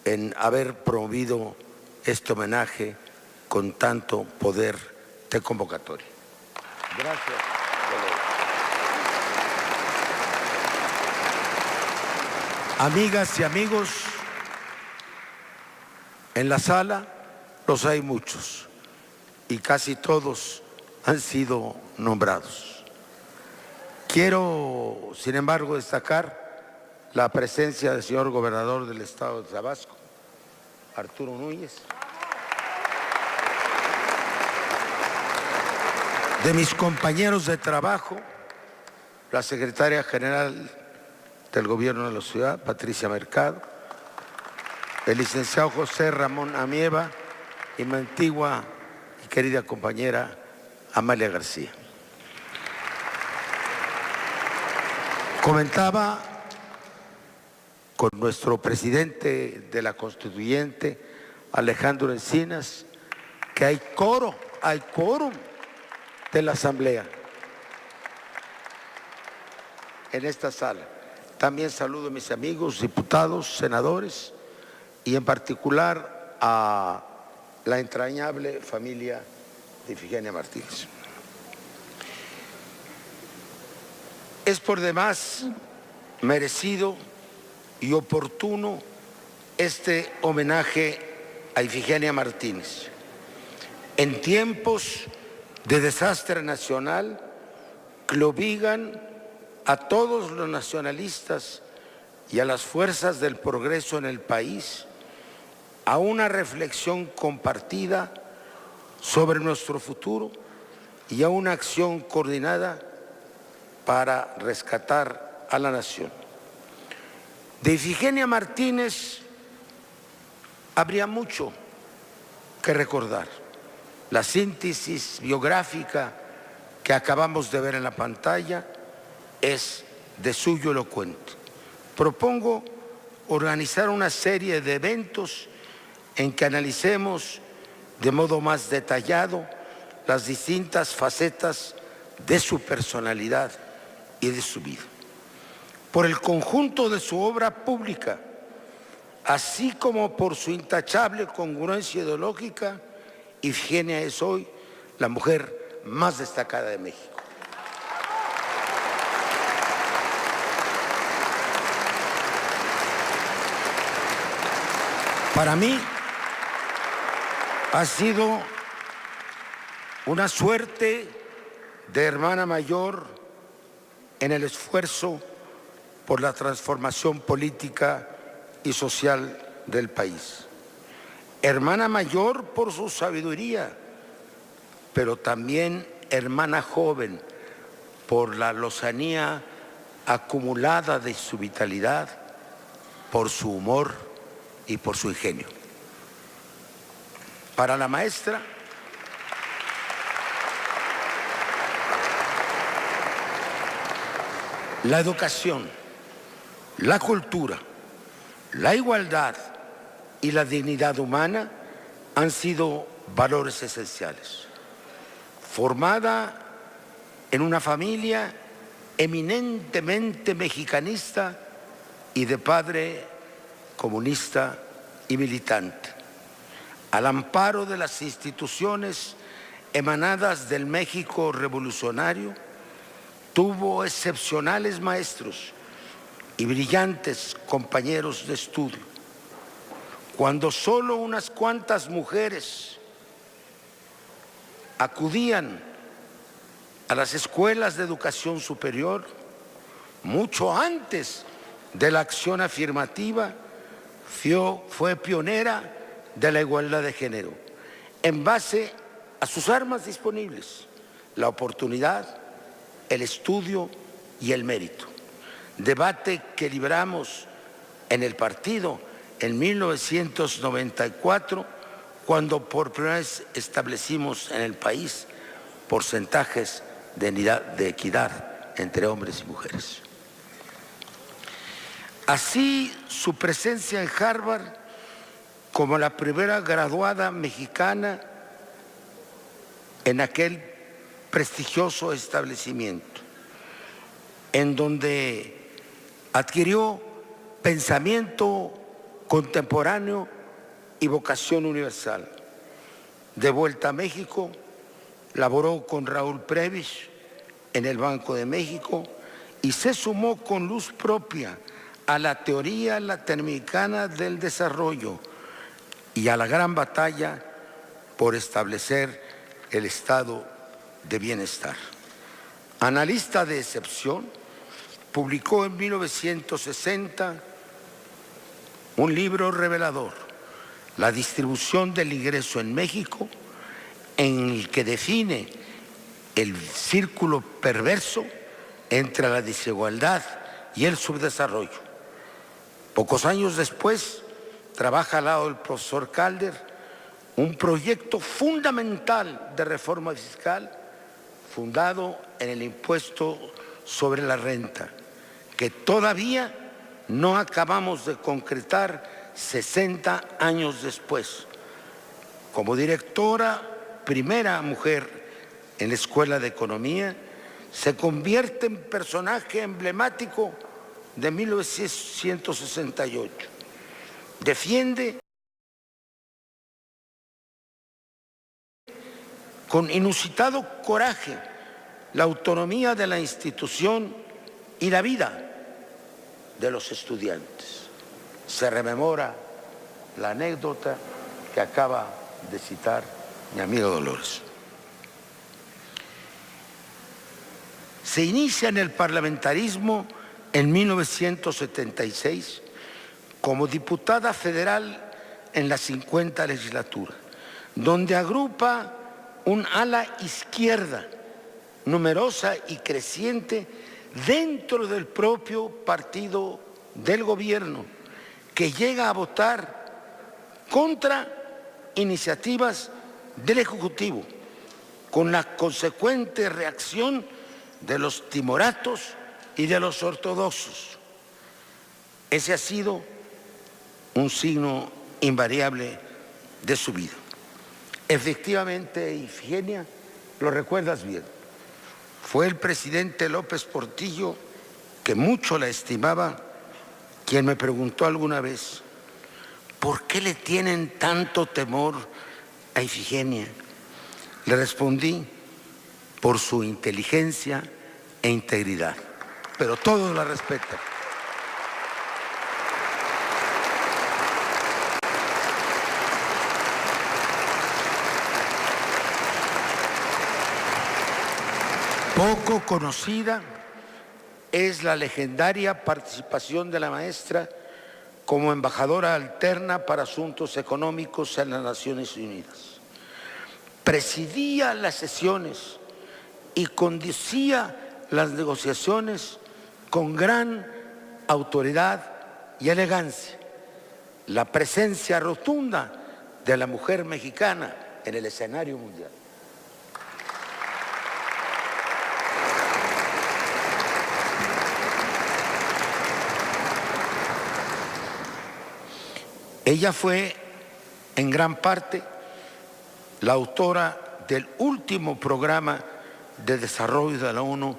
en haber promovido este homenaje con tanto poder de convocatoria. Gracias, Dolores. Amigas y amigos, en la sala los hay muchos y casi todos han sido nombrados. Quiero, sin embargo, destacar la presencia del señor gobernador del estado de Tabasco, Arturo Núñez, de mis compañeros de trabajo, la secretaria general del gobierno de la ciudad, Patricia Mercado, el licenciado José Ramón Amieva, y mi antigua y querida compañera Amalia García. Comentaba con nuestro presidente de la Constituyente, Alejandro Encinas, que hay quórum de la Asamblea en esta sala. También saludo a mis amigos, diputados, senadores y en particular a la entrañable familia de Ifigenia Martínez. Es por demás merecido y oportuno este homenaje a Ifigenia Martínez. En tiempos de desastre nacional que le obligan a todos los nacionalistas y a las fuerzas del progreso en el país a una reflexión compartida sobre nuestro futuro y a una acción coordinada para rescatar a la nación. De Ifigenia Martínez habría mucho que recordar. La síntesis biográfica que acabamos de ver en la pantalla es de suyo elocuente. Propongo organizar una serie de eventos en que analicemos de modo más detallado las distintas facetas de su personalidad y de su vida. Por el conjunto de su obra pública, así como por su intachable congruencia ideológica, Ifigenia es hoy la mujer más destacada de México. Para mí ha sido una suerte de hermana mayor en el esfuerzo por la transformación política y social del país. Hermana mayor por su sabiduría, pero también hermana joven por la lozanía acumulada de su vitalidad, por su humor y por su ingenio. Para la maestra, la educación, la cultura, la igualdad y la dignidad humana han sido valores esenciales. Formada en una familia eminentemente mexicanista y de padre comunista y militante, al amparo de las instituciones emanadas del México revolucionario, tuvo excepcionales maestros y brillantes compañeros de estudio. Cuando solo unas cuantas mujeres acudían a las escuelas de educación superior, mucho antes de la acción afirmativa, fue pionera de la igualdad de género, en base a sus armas disponibles, la oportunidad, el estudio y el mérito. Debate que libramos en el partido en 1994, cuando por primera vez establecimos en el país porcentajes de equidad entre hombres y mujeres. Así, su presencia en Harvard como la primera graduada mexicana en aquel prestigioso establecimiento, en donde adquirió pensamiento contemporáneo y vocación universal. De vuelta a México, laboró con Raúl Prebisch en el Banco de México y se sumó con luz propia a la teoría latinoamericana del desarrollo y a la gran batalla por establecer el estado de bienestar. Analista de excepción, publicó en 1960 un libro revelador, La distribución del ingreso en México, en el que define el círculo perverso entre la desigualdad y el subdesarrollo. Pocos años después, trabaja al lado del profesor Calder un proyecto fundamental de reforma fiscal fundado en el impuesto sobre la renta, que todavía no acabamos de concretar 60 años después. Como directora, primera mujer en la Escuela de Economía, se convierte en personaje emblemático de 1968. Defiende con inusitado coraje la autonomía de la institución y la vida de los estudiantes. Se rememora la anécdota que acaba de citar mi amigo Dolores. Se inicia en el parlamentarismo en 1976 como diputada federal en la 50 legislatura, donde agrupa un ala izquierda numerosa y creciente dentro del propio partido del gobierno, que llega a votar contra iniciativas del Ejecutivo, con la consecuente reacción de los timoratos y de los ortodoxos. Ese ha sido un signo invariable de su vida. Efectivamente, Ifigenia, lo recuerdas bien, fue el presidente López Portillo, que mucho la estimaba, quien me preguntó alguna vez, ¿por qué le tienen tanto temor a Ifigenia? Le respondí, por su inteligencia e integridad, pero todos la respetan. Poco conocida es la legendaria participación de la maestra como embajadora alterna para asuntos económicos en las Naciones Unidas. Presidía las sesiones y conducía las negociaciones con gran autoridad y elegancia. La presencia rotunda de la mujer mexicana en el escenario mundial. Ella fue, en gran parte, la autora del último programa de desarrollo de la ONU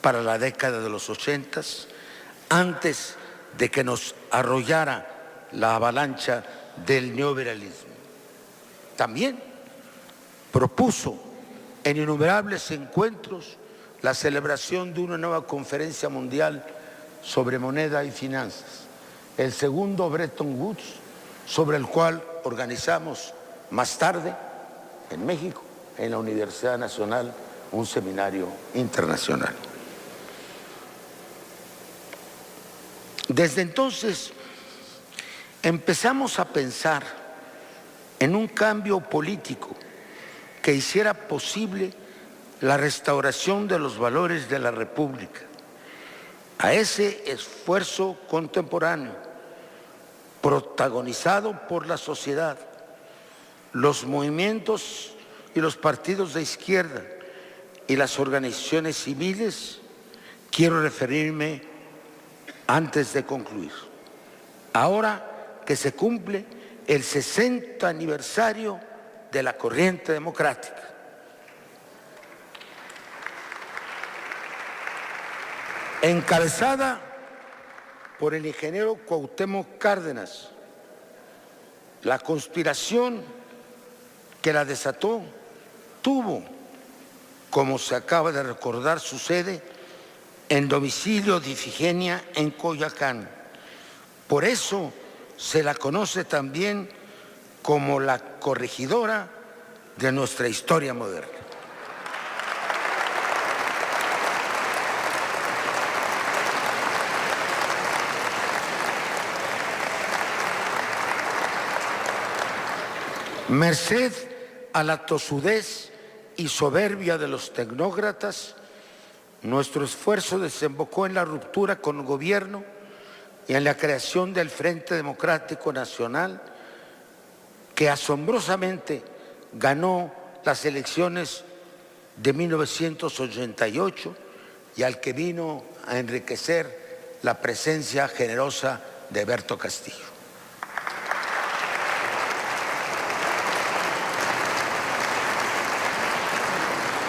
para la década de los 80, antes de que nos arrollara la avalancha del neoliberalismo. También propuso en innumerables encuentros la celebración de una nueva conferencia mundial sobre moneda y finanzas, el segundo Bretton Woods, sobre el cual organizamos más tarde en México, en la Universidad Nacional, un seminario internacional. Desde entonces empezamos a pensar en un cambio político que hiciera posible la restauración de los valores de la República. A ese esfuerzo contemporáneo, protagonizado por la sociedad, los movimientos y los partidos de izquierda y las organizaciones civiles, quiero referirme antes de concluir. Ahora que se cumple el 60 aniversario de la corriente democrática, encabezada por el ingeniero Cuauhtémoc Cárdenas, la conspiración que la desató tuvo, como se acaba de recordar, su sede en domicilio de Ifigenia en Coyoacán. Por eso se la conoce también como la corregidora de nuestra historia moderna. Merced a la tosudez y soberbia de los tecnócratas, nuestro esfuerzo desembocó en la ruptura con el gobierno y en la creación del Frente Democrático Nacional, que asombrosamente ganó las elecciones de 1988 y al que vino a enriquecer la presencia generosa de Berto Castillo.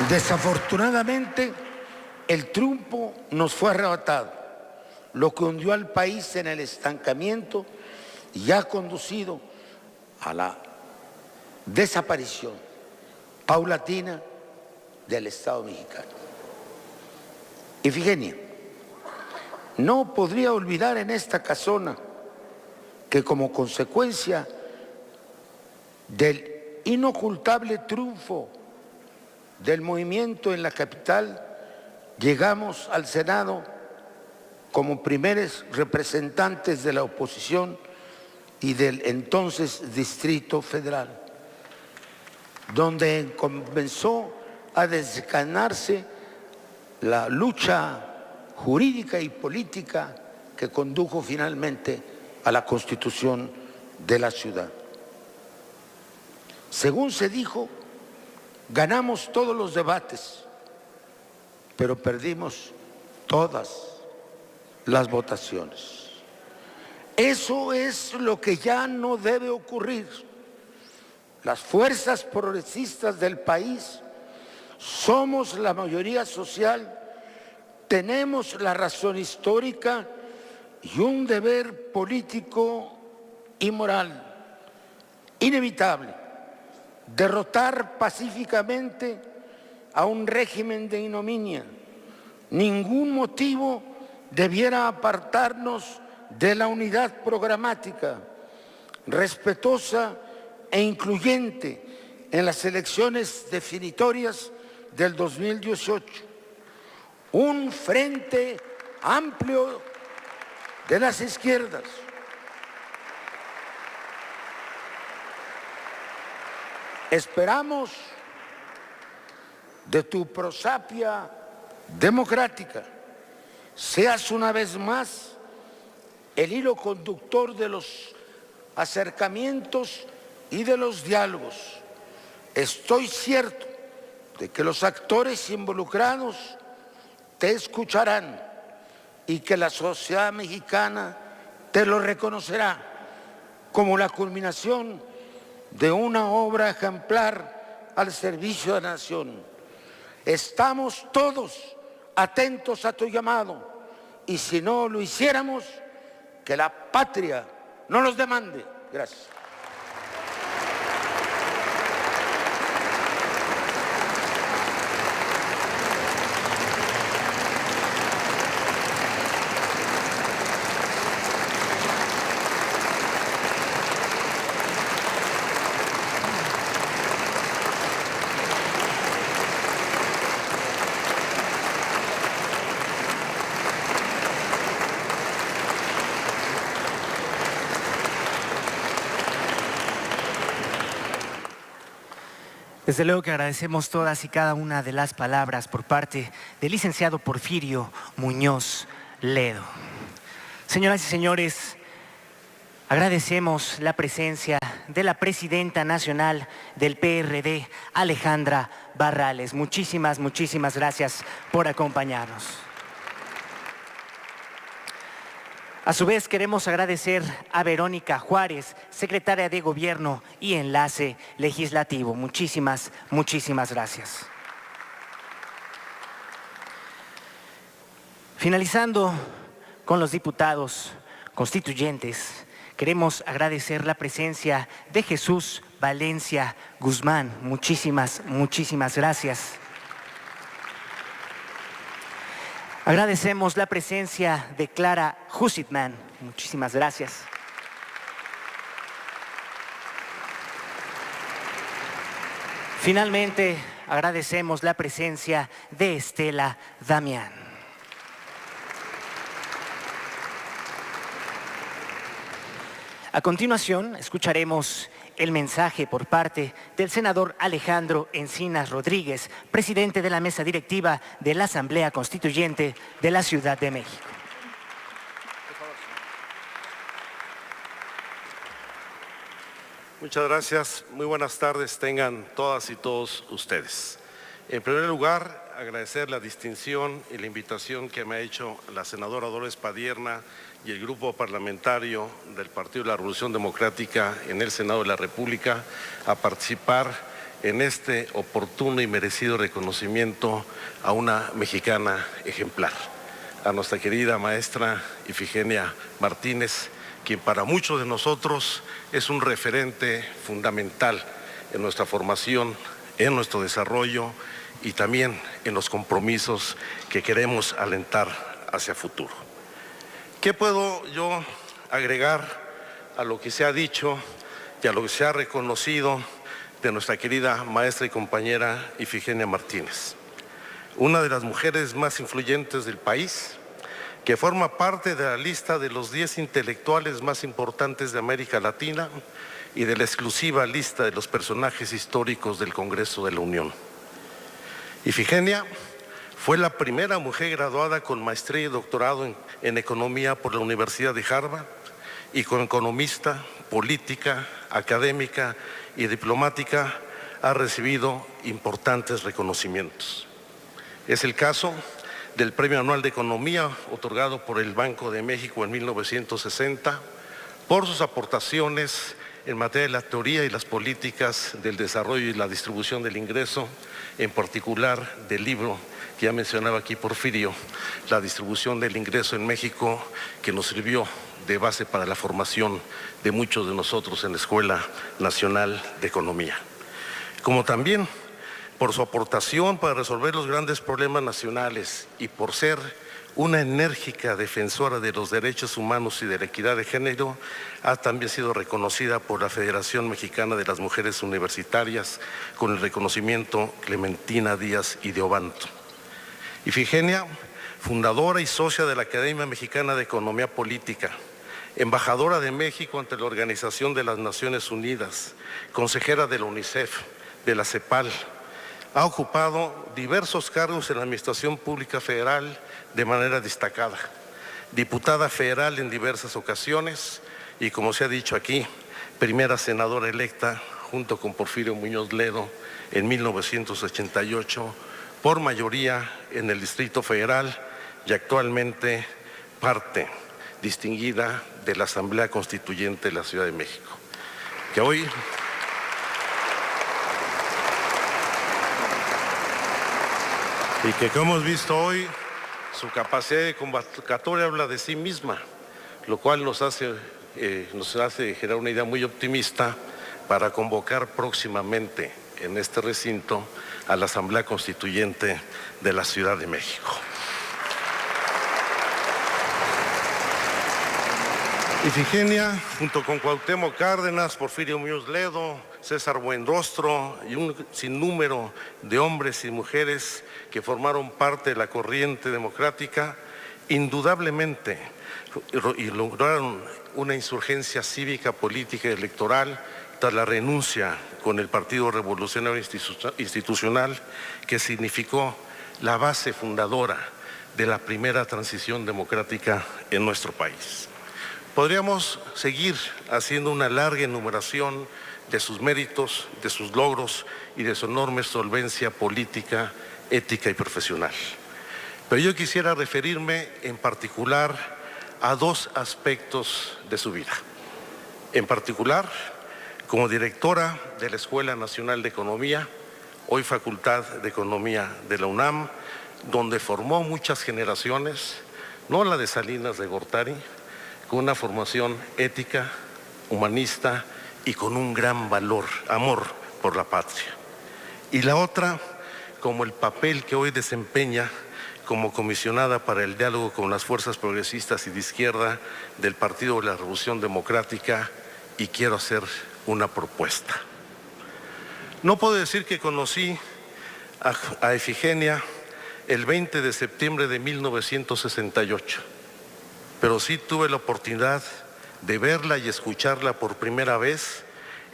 Desafortunadamente, el triunfo nos fue arrebatado, lo que hundió al país en el estancamiento y ha conducido a la desaparición paulatina del Estado mexicano. Ifigenia, no podría olvidar en esta casona que como consecuencia del inocultable triunfo del movimiento en la capital, llegamos al Senado como primeros representantes de la oposición y del entonces Distrito Federal, donde comenzó a desencadenarse la lucha jurídica y política que condujo finalmente a la constitución de la ciudad. Según se dijo, ganamos todos los debates, pero perdimos todas las votaciones. Eso es lo que ya no debe ocurrir. Las fuerzas progresistas del país somos la mayoría social, tenemos la razón histórica y un deber político y moral inevitable: derrotar pacíficamente a un régimen de ignominia. Ningún motivo debiera apartarnos de la unidad programática, respetuosa e incluyente en las elecciones definitorias del 2018. Un frente amplio de las izquierdas. Esperamos de tu prosapia democrática seas una vez más el hilo conductor de los acercamientos y de los diálogos. Estoy cierto de que los actores involucrados te escucharán y que la sociedad mexicana te lo reconocerá como la culminación de una obra ejemplar al servicio de la nación. Estamos todos atentos a tu llamado y si no lo hiciéramos, que la patria no nos demande. Gracias. Desde luego que agradecemos todas y cada una de las palabras por parte del licenciado Porfirio Muñoz Ledo. Señoras y señores, agradecemos la presencia de la presidenta nacional del PRD, Alejandra Barrales. Muchísimas gracias por acompañarnos. A su vez, queremos agradecer a Verónica Juárez, secretaria de Gobierno y Enlace Legislativo. Muchísimas gracias. Finalizando con los diputados constituyentes, queremos agradecer la presencia de Jesús Valencia Guzmán. Muchísimas gracias. Agradecemos la presencia de Clara Husitman. Muchísimas gracias. Finalmente, agradecemos la presencia de Estela Damián. A continuación, escucharemos el mensaje por parte del senador Alejandro Encinas Rodríguez, presidente de la mesa directiva de la Asamblea Constituyente de la Ciudad de México. Muchas gracias. Muy buenas tardes tengan todas y todos ustedes. En primer lugar, agradecer la distinción y la invitación que me ha hecho la senadora Dolores Padierna y el grupo parlamentario del Partido de la Revolución Democrática en el Senado de la República a participar en este oportuno y merecido reconocimiento a una mexicana ejemplar, a nuestra querida maestra Ifigenia Martínez, quien para muchos de nosotros es un referente fundamental en nuestra formación en nuestro desarrollo y también en los compromisos que queremos alentar hacia futuro. ¿Qué puedo yo agregar a lo que se ha dicho y a lo que se ha reconocido de nuestra querida maestra y compañera Ifigenia Martínez? Una de las mujeres más influyentes del país, que forma parte de la lista de los 10 intelectuales más importantes de América Latina y de la exclusiva lista de los personajes históricos del Congreso de la Unión. Ifigenia fue la primera mujer graduada con maestría y doctorado en economía por la Universidad de Harvard y como economista, política, académica y diplomática ha recibido importantes reconocimientos. Es el caso del Premio Anual de Economía otorgado por el Banco de México en 1960 por sus aportaciones en materia de la teoría y las políticas del desarrollo y la distribución del ingreso, en particular del libro que ya mencionaba aquí Porfirio, La distribución del ingreso en México, que nos sirvió de base para la formación de muchos de nosotros en la Escuela Nacional de Economía. Como también por su aportación para resolver los grandes problemas nacionales y por ser una enérgica defensora de los derechos humanos y de la equidad de género, ha también sido reconocida por la Federación Mexicana de las Mujeres Universitarias con el reconocimiento Clementina Díaz y de Obanto. Ifigenia, fundadora y socia de la Academia Mexicana de Economía Política, embajadora de México ante la Organización de las Naciones Unidas, consejera de la UNICEF, de la CEPAL, ha ocupado diversos cargos en la Administración Pública Federal de manera destacada, diputada federal en diversas ocasiones y, como se ha dicho aquí, primera senadora electa junto con Porfirio Muñoz Ledo en 1988 por mayoría en el Distrito Federal y actualmente parte distinguida de la Asamblea Constituyente de la Ciudad de México, que hoy y que, como hemos visto hoy, su capacidad de convocatoria habla de sí misma, lo cual nos hace generar una idea muy optimista para convocar próximamente en este recinto a la Asamblea Constituyente de la Ciudad de México. Ifigenia, junto con Cuauhtémoc Cárdenas, Porfirio Muñoz Ledo, César Buenrostro y un sinnúmero de hombres y mujeres que formaron parte de la corriente democrática, indudablemente y lograron una insurgencia cívica, política y electoral tras la renuncia con el Partido Revolucionario Institucional, que significó la base fundadora de la primera transición democrática en nuestro país. Podríamos seguir haciendo una larga enumeración de sus méritos, de sus logros y de su enorme solvencia política, ética y profesional. Pero yo quisiera referirme en particular a dos aspectos de su vida. En particular, como directora de la Escuela Nacional de Economía, hoy Facultad de Economía de la UNAM, donde formó muchas generaciones, no la de Salinas de Gortari, con una formación ética, humanista y con un gran valor, amor por la patria. Y la otra, como el papel que hoy desempeña como comisionada para el diálogo con las fuerzas progresistas y de izquierda del Partido de la Revolución Democrática, y quiero hacer una propuesta. No puedo decir que conocí a Ifigenia el 20 de septiembre de 1968, pero sí tuve la oportunidad de verla y escucharla por primera vez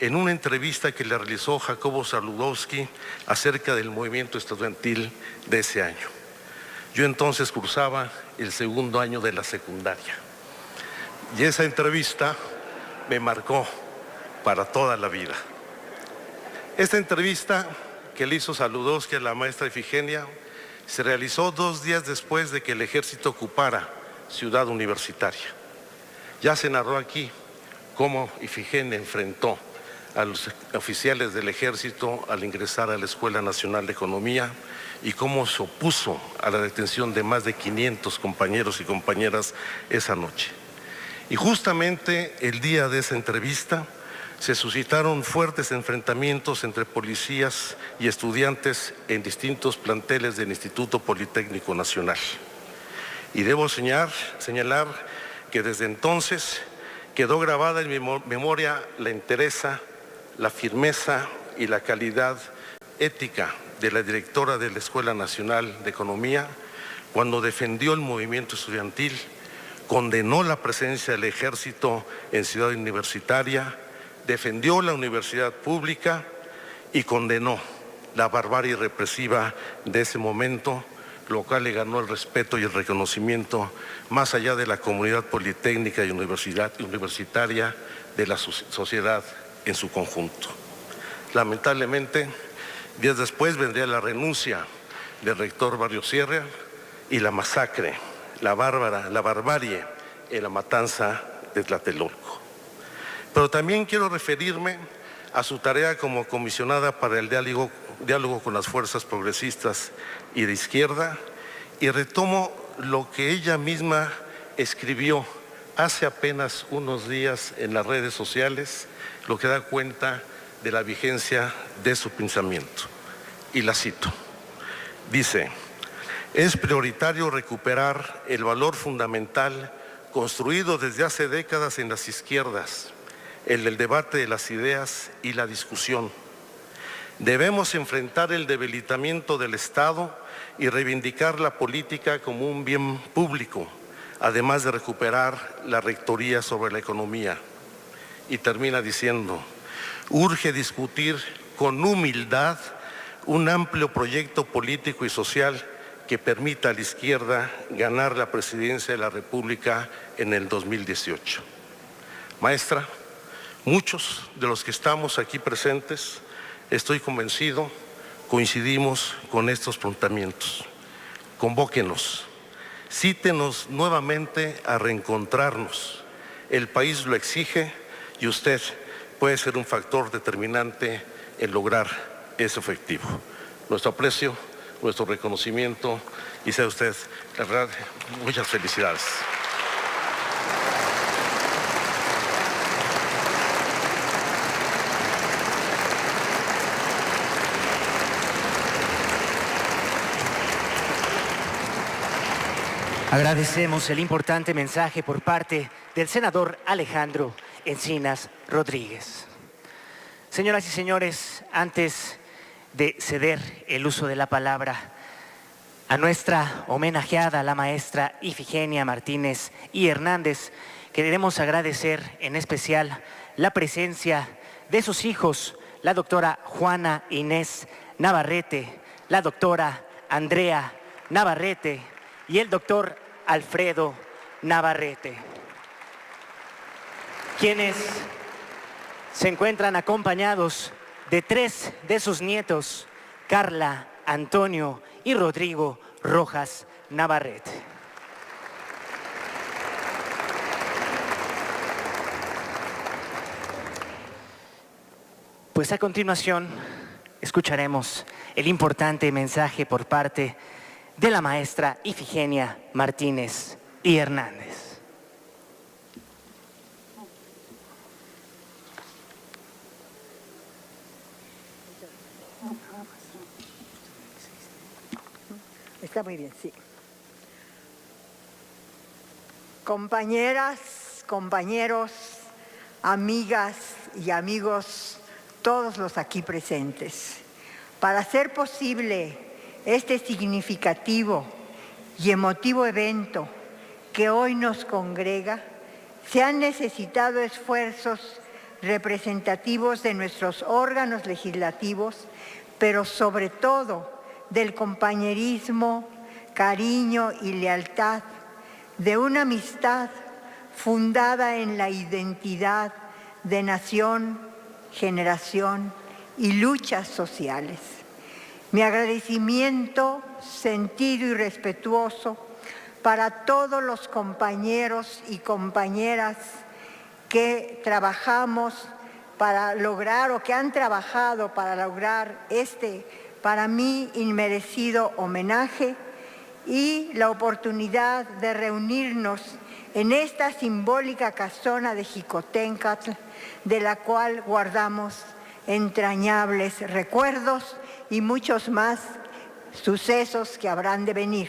en una entrevista que le realizó Jacobo Zabludovsky acerca del movimiento estudiantil de ese año. Yo entonces cursaba el segundo año de la secundaria y esa entrevista me marcó para toda la vida. Esta entrevista que le hizo Zabludovsky a la maestra Ifigenia se realizó 2 días después de que el ejército ocupara Ciudad Universitaria. Ya se narró aquí cómo Ifigenia enfrentó a los oficiales del ejército al ingresar a la Escuela Nacional de Economía y cómo se opuso a la detención de más de 500 compañeros y compañeras esa noche. Y justamente el día de esa entrevista se suscitaron fuertes enfrentamientos entre policías y estudiantes en distintos planteles del Instituto Politécnico Nacional. Y debo señalar que desde entonces quedó grabada en mi memoria la entereza, la firmeza y la calidad ética de la directora de la Escuela Nacional de Economía cuando defendió el movimiento estudiantil, condenó la presencia del ejército en Ciudad Universitaria, defendió la universidad pública y condenó la barbarie represiva de ese momento, lo cual le ganó el respeto y el reconocimiento más allá de la comunidad politécnica y universitaria de la sociedad en su conjunto. Lamentablemente, días después vendría la renuncia del rector Barrio Sierra y la masacre, la barbarie en la matanza de Tlatelolco. Pero también quiero referirme a su tarea como comisionada para el diálogo con las fuerzas progresistas y de izquierda, y retomo lo que ella misma escribió hace apenas unos días en las redes sociales, lo que da cuenta de la vigencia de su pensamiento. Y la cito. Dice: es prioritario recuperar el valor fundamental construido desde hace décadas en las izquierdas, el del debate de las ideas y la discusión. Debemos enfrentar el debilitamiento del Estado y reivindicar la política como un bien público, además de recuperar la rectoría sobre la economía. Y termina diciendo: urge discutir con humildad un amplio proyecto político y social que permita a la izquierda ganar la presidencia de la República en el 2018. Maestra, muchos de los que estamos aquí presentes, estoy convencido, coincidimos con estos planteamientos. Convóquenos, cítenos nuevamente a reencontrarnos. El país lo exige y usted puede ser un factor determinante en lograr ese objetivo. Nuestro aprecio, nuestro reconocimiento y sea usted, la verdad, muchas felicidades. Agradecemos el importante mensaje por parte del senador Alejandro Encinas Rodríguez. Señoras y señores, antes de ceder el uso de la palabra a nuestra homenajeada, la maestra Ifigenia Martínez y Hernández, queremos agradecer en especial la presencia de sus hijos, la doctora Juana Inés Navarrete, la doctora Andrea Navarrete y el doctor Alfredo Navarrete, quienes se encuentran acompañados de 3 de sus nietos, Carla, Antonio y Rodrigo Rojas Navarrete. Pues a continuación escucharemos el importante mensaje por parte de la maestra Ifigenia Martínez y Hernández. Está muy bien, sí. Compañeras, compañeros, amigas y amigos, todos los aquí presentes, para hacer posible este significativo y emotivo evento que hoy nos congrega, se han necesitado esfuerzos representativos de nuestros órganos legislativos, pero sobre todo del compañerismo, cariño y lealtad, de una amistad fundada en la identidad de nación, generación y luchas sociales. Mi agradecimiento sentido y respetuoso para todos los compañeros y compañeras que trabajamos para lograr o que han trabajado para lograr este, para mí, inmerecido homenaje y la oportunidad de reunirnos en esta simbólica casona de Jicotencatl, de la cual guardamos entrañables recuerdos y muchos más sucesos que habrán de venir.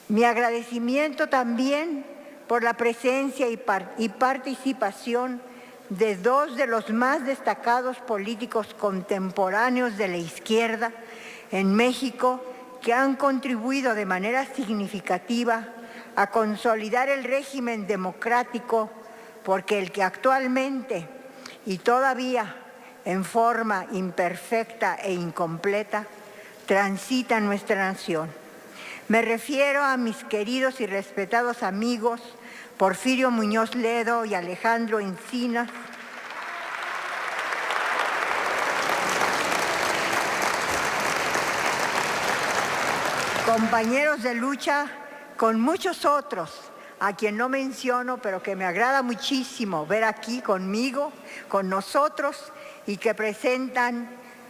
Mi agradecimiento también por la presencia y participación de dos de los más destacados políticos contemporáneos de la izquierda en México, que han contribuido de manera significativa a consolidar el régimen democrático, porque el que actualmente y todavía en forma imperfecta e incompleta transita nuestra nación. Me refiero a mis queridos y respetados amigos Porfirio Muñoz Ledo y Alejandro Encinas, compañeros de lucha con muchos otros, a quien no menciono, pero que me agrada muchísimo ver aquí conmigo, con nosotros, y que presentan,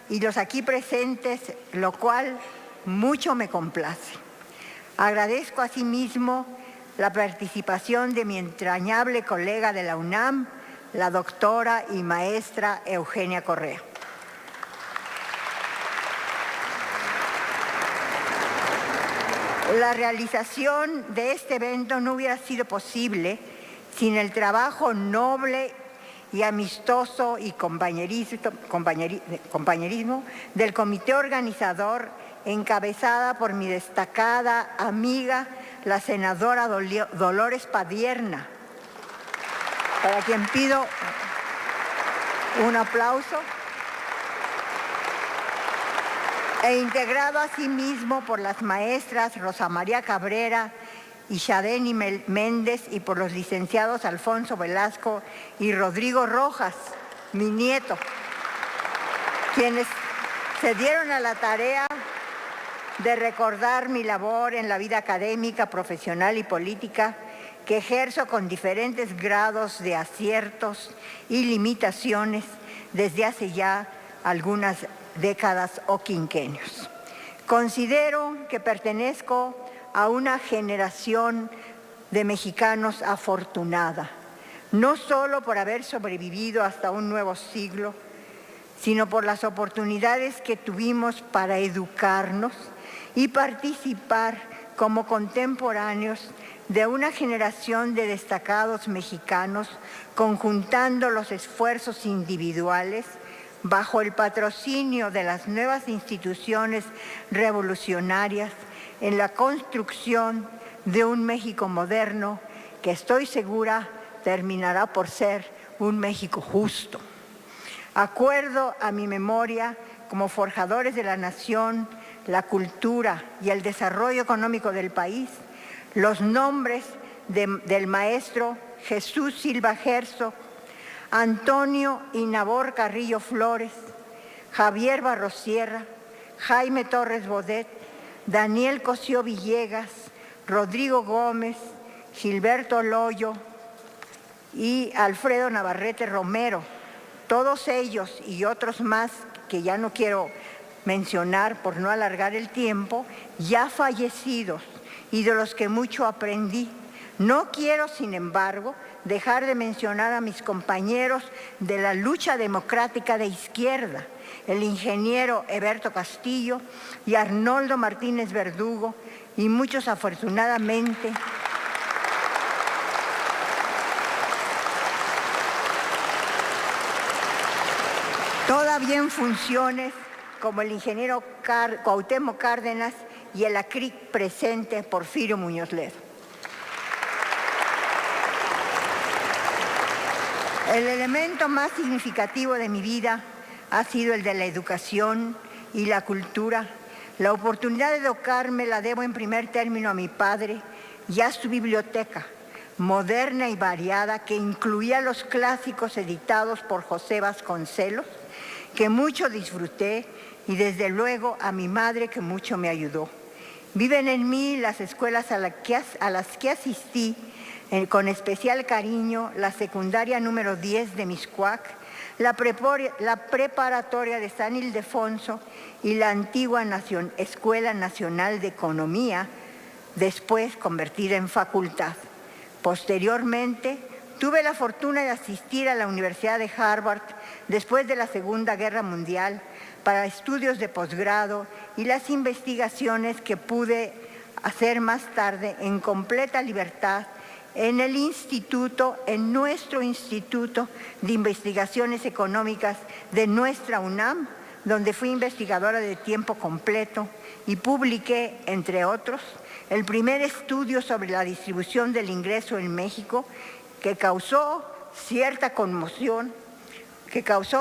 y los aquí presentes, lo cual mucho me complace. Agradezco asimismo la participación de mi entrañable colega de la UNAM, la doctora y maestra Eugenia Correa. La realización de este evento no hubiera sido posible sin el trabajo noble y amistoso y compañerismo del comité organizador, encabezada por mi destacada amiga, la senadora Dolores Padierna, para quien pido un aplauso, e integrado asimismo por las maestras Rosa María Cabrera y Shadeni Méndez, y por los licenciados Alfonso Velasco y Rodrigo Rojas, mi nieto, quienes se dieron a la tarea de recordar mi labor en la vida académica, profesional y política, que ejerzo con diferentes grados de aciertos y limitaciones desde hace ya algunas décadas o quinquenios. Considero que pertenezco a una generación de mexicanos afortunada, no solo por haber sobrevivido hasta un nuevo siglo, sino por las oportunidades que tuvimos para educarnos y participar como contemporáneos de una generación de destacados mexicanos, conjuntando los esfuerzos individuales bajo el patrocinio de las nuevas instituciones revolucionarias en la construcción de un México moderno que estoy segura terminará por ser un México justo. Acuerdo a mi memoria como forjadores de la nación, la cultura y el desarrollo económico del país, los nombres del maestro Jesús Silva Herzog, Antonio y Nabor Carrillo Flores, Javier Barrosierra, Jaime Torres Bodet, Daniel Cosío Villegas, Rodrigo Gómez, Gilberto Loyo y Alfredo Navarrete Romero. Todos ellos y otros más que ya no quiero mencionar por no alargar el tiempo, ya fallecidos y de los que mucho aprendí. No quiero, sin embargo, dejar de mencionar a mis compañeros de la lucha democrática de izquierda, el ingeniero Eberto Castillo y Arnoldo Martínez Verdugo, y muchos afortunadamente todavía en funciones, como el ingeniero Cuauhtémoc Cárdenas y el ACRIC presente Porfirio Muñoz Ledo. El elemento más significativo de mi vida ha sido el de la educación y la cultura. La oportunidad de educarme la debo en primer término a mi padre y a su biblioteca, moderna y variada, que incluía los clásicos editados por José Vasconcelos, que mucho disfruté, y desde luego a mi madre, que mucho me ayudó. Viven en mí las escuelas a las que asistí, con especial cariño, la secundaria número 10 de Mixcoac, la preparatoria de San Ildefonso y la antigua Escuela Nacional de Economía, después convertida en facultad. Posteriormente, tuve la fortuna de asistir a la Universidad de Harvard después de la Segunda Guerra Mundial para estudios de posgrado y las investigaciones que pude hacer más tarde en completa libertad en nuestro Instituto de Investigaciones Económicas de nuestra UNAM, donde fui investigadora de tiempo completo y publiqué, entre otros, el primer estudio sobre la distribución del ingreso en México que causó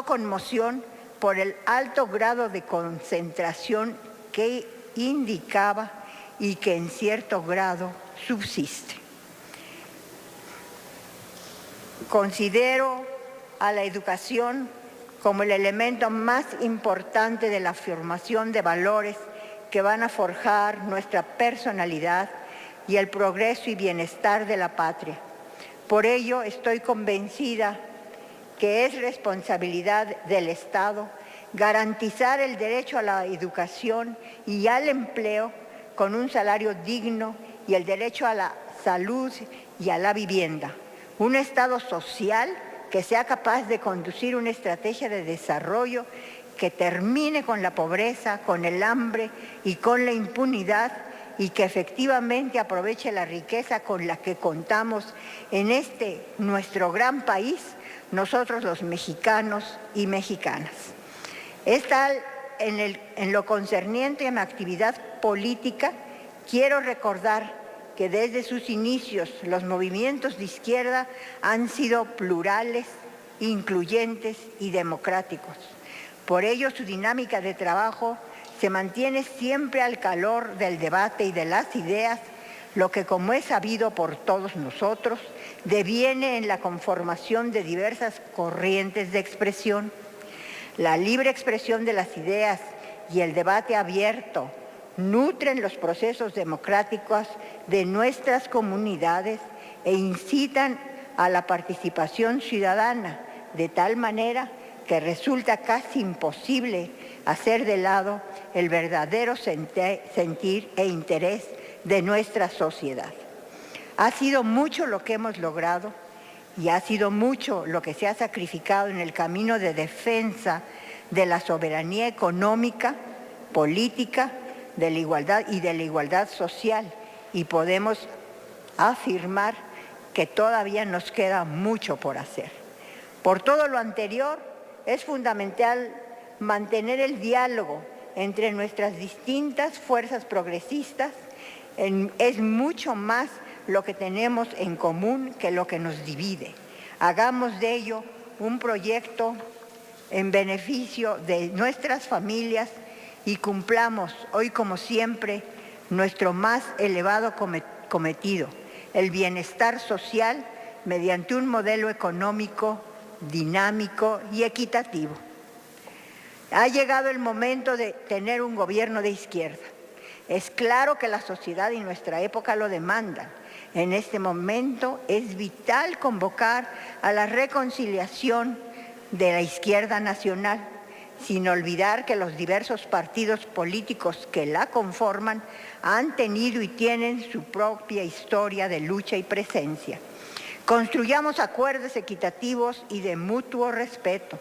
conmoción por el alto grado de concentración que indicaba y que en cierto grado subsiste. Considero a la educación como el elemento más importante de la formación de valores que van a forjar nuestra personalidad y el progreso y bienestar de la patria. Por ello, estoy convencida que es responsabilidad del Estado garantizar el derecho a la educación y al empleo con un salario digno y el derecho a la salud y a la vivienda. Un Estado social que sea capaz de conducir una estrategia de desarrollo que termine con la pobreza, con el hambre y con la impunidad, y que efectivamente aproveche la riqueza con la que contamos en nuestro gran país, nosotros los mexicanos y mexicanas. En lo concerniente a mi actividad política, quiero recordar que desde sus inicios los movimientos de izquierda han sido plurales, incluyentes y democráticos. Por ello, su dinámica de trabajo se mantiene siempre al calor del debate y de las ideas, lo que, como es sabido por todos nosotros, deviene en la conformación de diversas corrientes de expresión. La libre expresión de las ideas y el debate abierto nutren los procesos democráticos de nuestras comunidades e incitan a la participación ciudadana, de tal manera que resulta casi imposible hacer de lado el verdadero sentir e interés de nuestra sociedad. Ha sido mucho lo que hemos logrado y ha sido mucho lo que se ha sacrificado en el camino de defensa de la soberanía económica, política, de la igualdad y de la igualdad social, y podemos afirmar que todavía nos queda mucho por hacer. Por todo lo anterior, es fundamental mantener el diálogo entre nuestras distintas fuerzas progresistas. Es mucho más lo que tenemos en común que lo que nos divide. Hagamos de ello un proyecto en beneficio de nuestras familias y cumplamos hoy como siempre nuestro más elevado cometido, el bienestar social mediante un modelo económico dinámico y equitativo. Ha llegado el momento de tener un gobierno de izquierda. Es claro que la sociedad y nuestra época lo demandan. En este momento es vital convocar a la reconciliación de la izquierda nacional, sin olvidar que los diversos partidos políticos que la conforman han tenido y tienen su propia historia de lucha y presencia. Construyamos acuerdos equitativos y de mutuo respeto.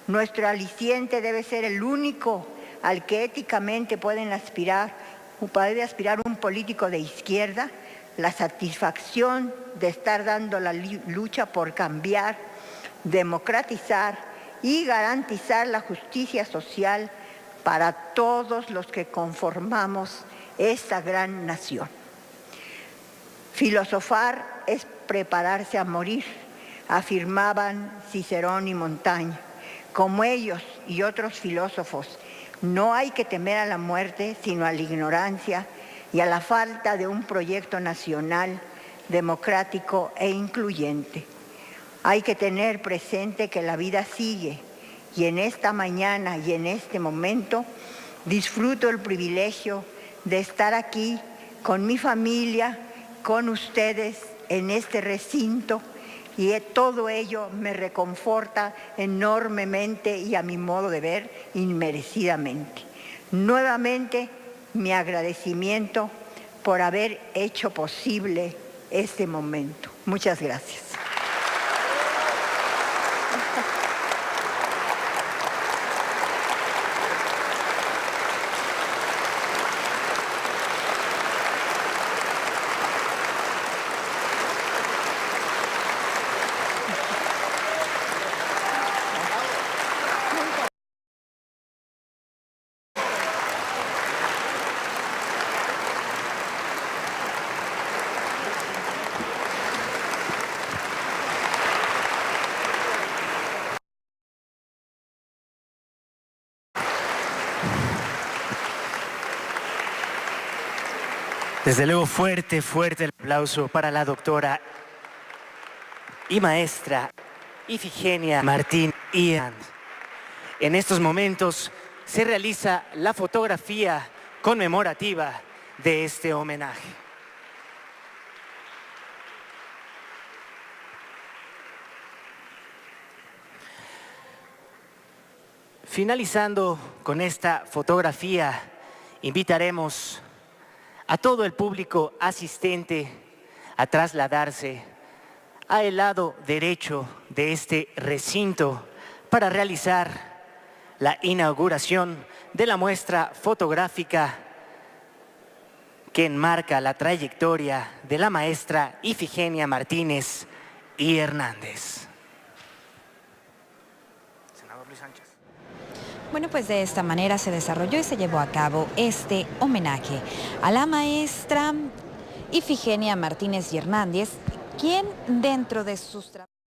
Nuestro aliciente debe ser el único al que éticamente puede aspirar un político de izquierda, la satisfacción de estar dando la lucha por cambiar, democratizar y garantizar la justicia social para todos los que conformamos esta gran nación. Filosofar es prepararse a morir, afirmaban Cicerón y Montaigne. Como ellos y otros filósofos, no hay que temer a la muerte, sino a la ignorancia y a la falta de un proyecto nacional, democrático e incluyente. Hay que tener presente que la vida sigue y en esta mañana y en este momento disfruto el privilegio de estar aquí con mi familia, con ustedes en este recinto y todo ello me reconforta enormemente y a mi modo de ver, inmerecidamente. Nuevamente, mi agradecimiento por haber hecho posible este momento. Muchas gracias. Desde luego, fuerte el aplauso para la doctora y maestra Ifigenia Martín Hernández. En estos momentos se realiza la fotografía conmemorativa de este homenaje. Finalizando con esta fotografía, invitaremos a todo el público asistente a trasladarse al lado derecho de este recinto para realizar la inauguración de la muestra fotográfica que enmarca la trayectoria de la maestra Ifigenia Martínez y Hernández. Senador Luis Sánchez. Bueno, pues de esta manera se desarrolló y se llevó a cabo este homenaje a la maestra Ifigenia Martínez y Hernández, quien dentro de sus trabajos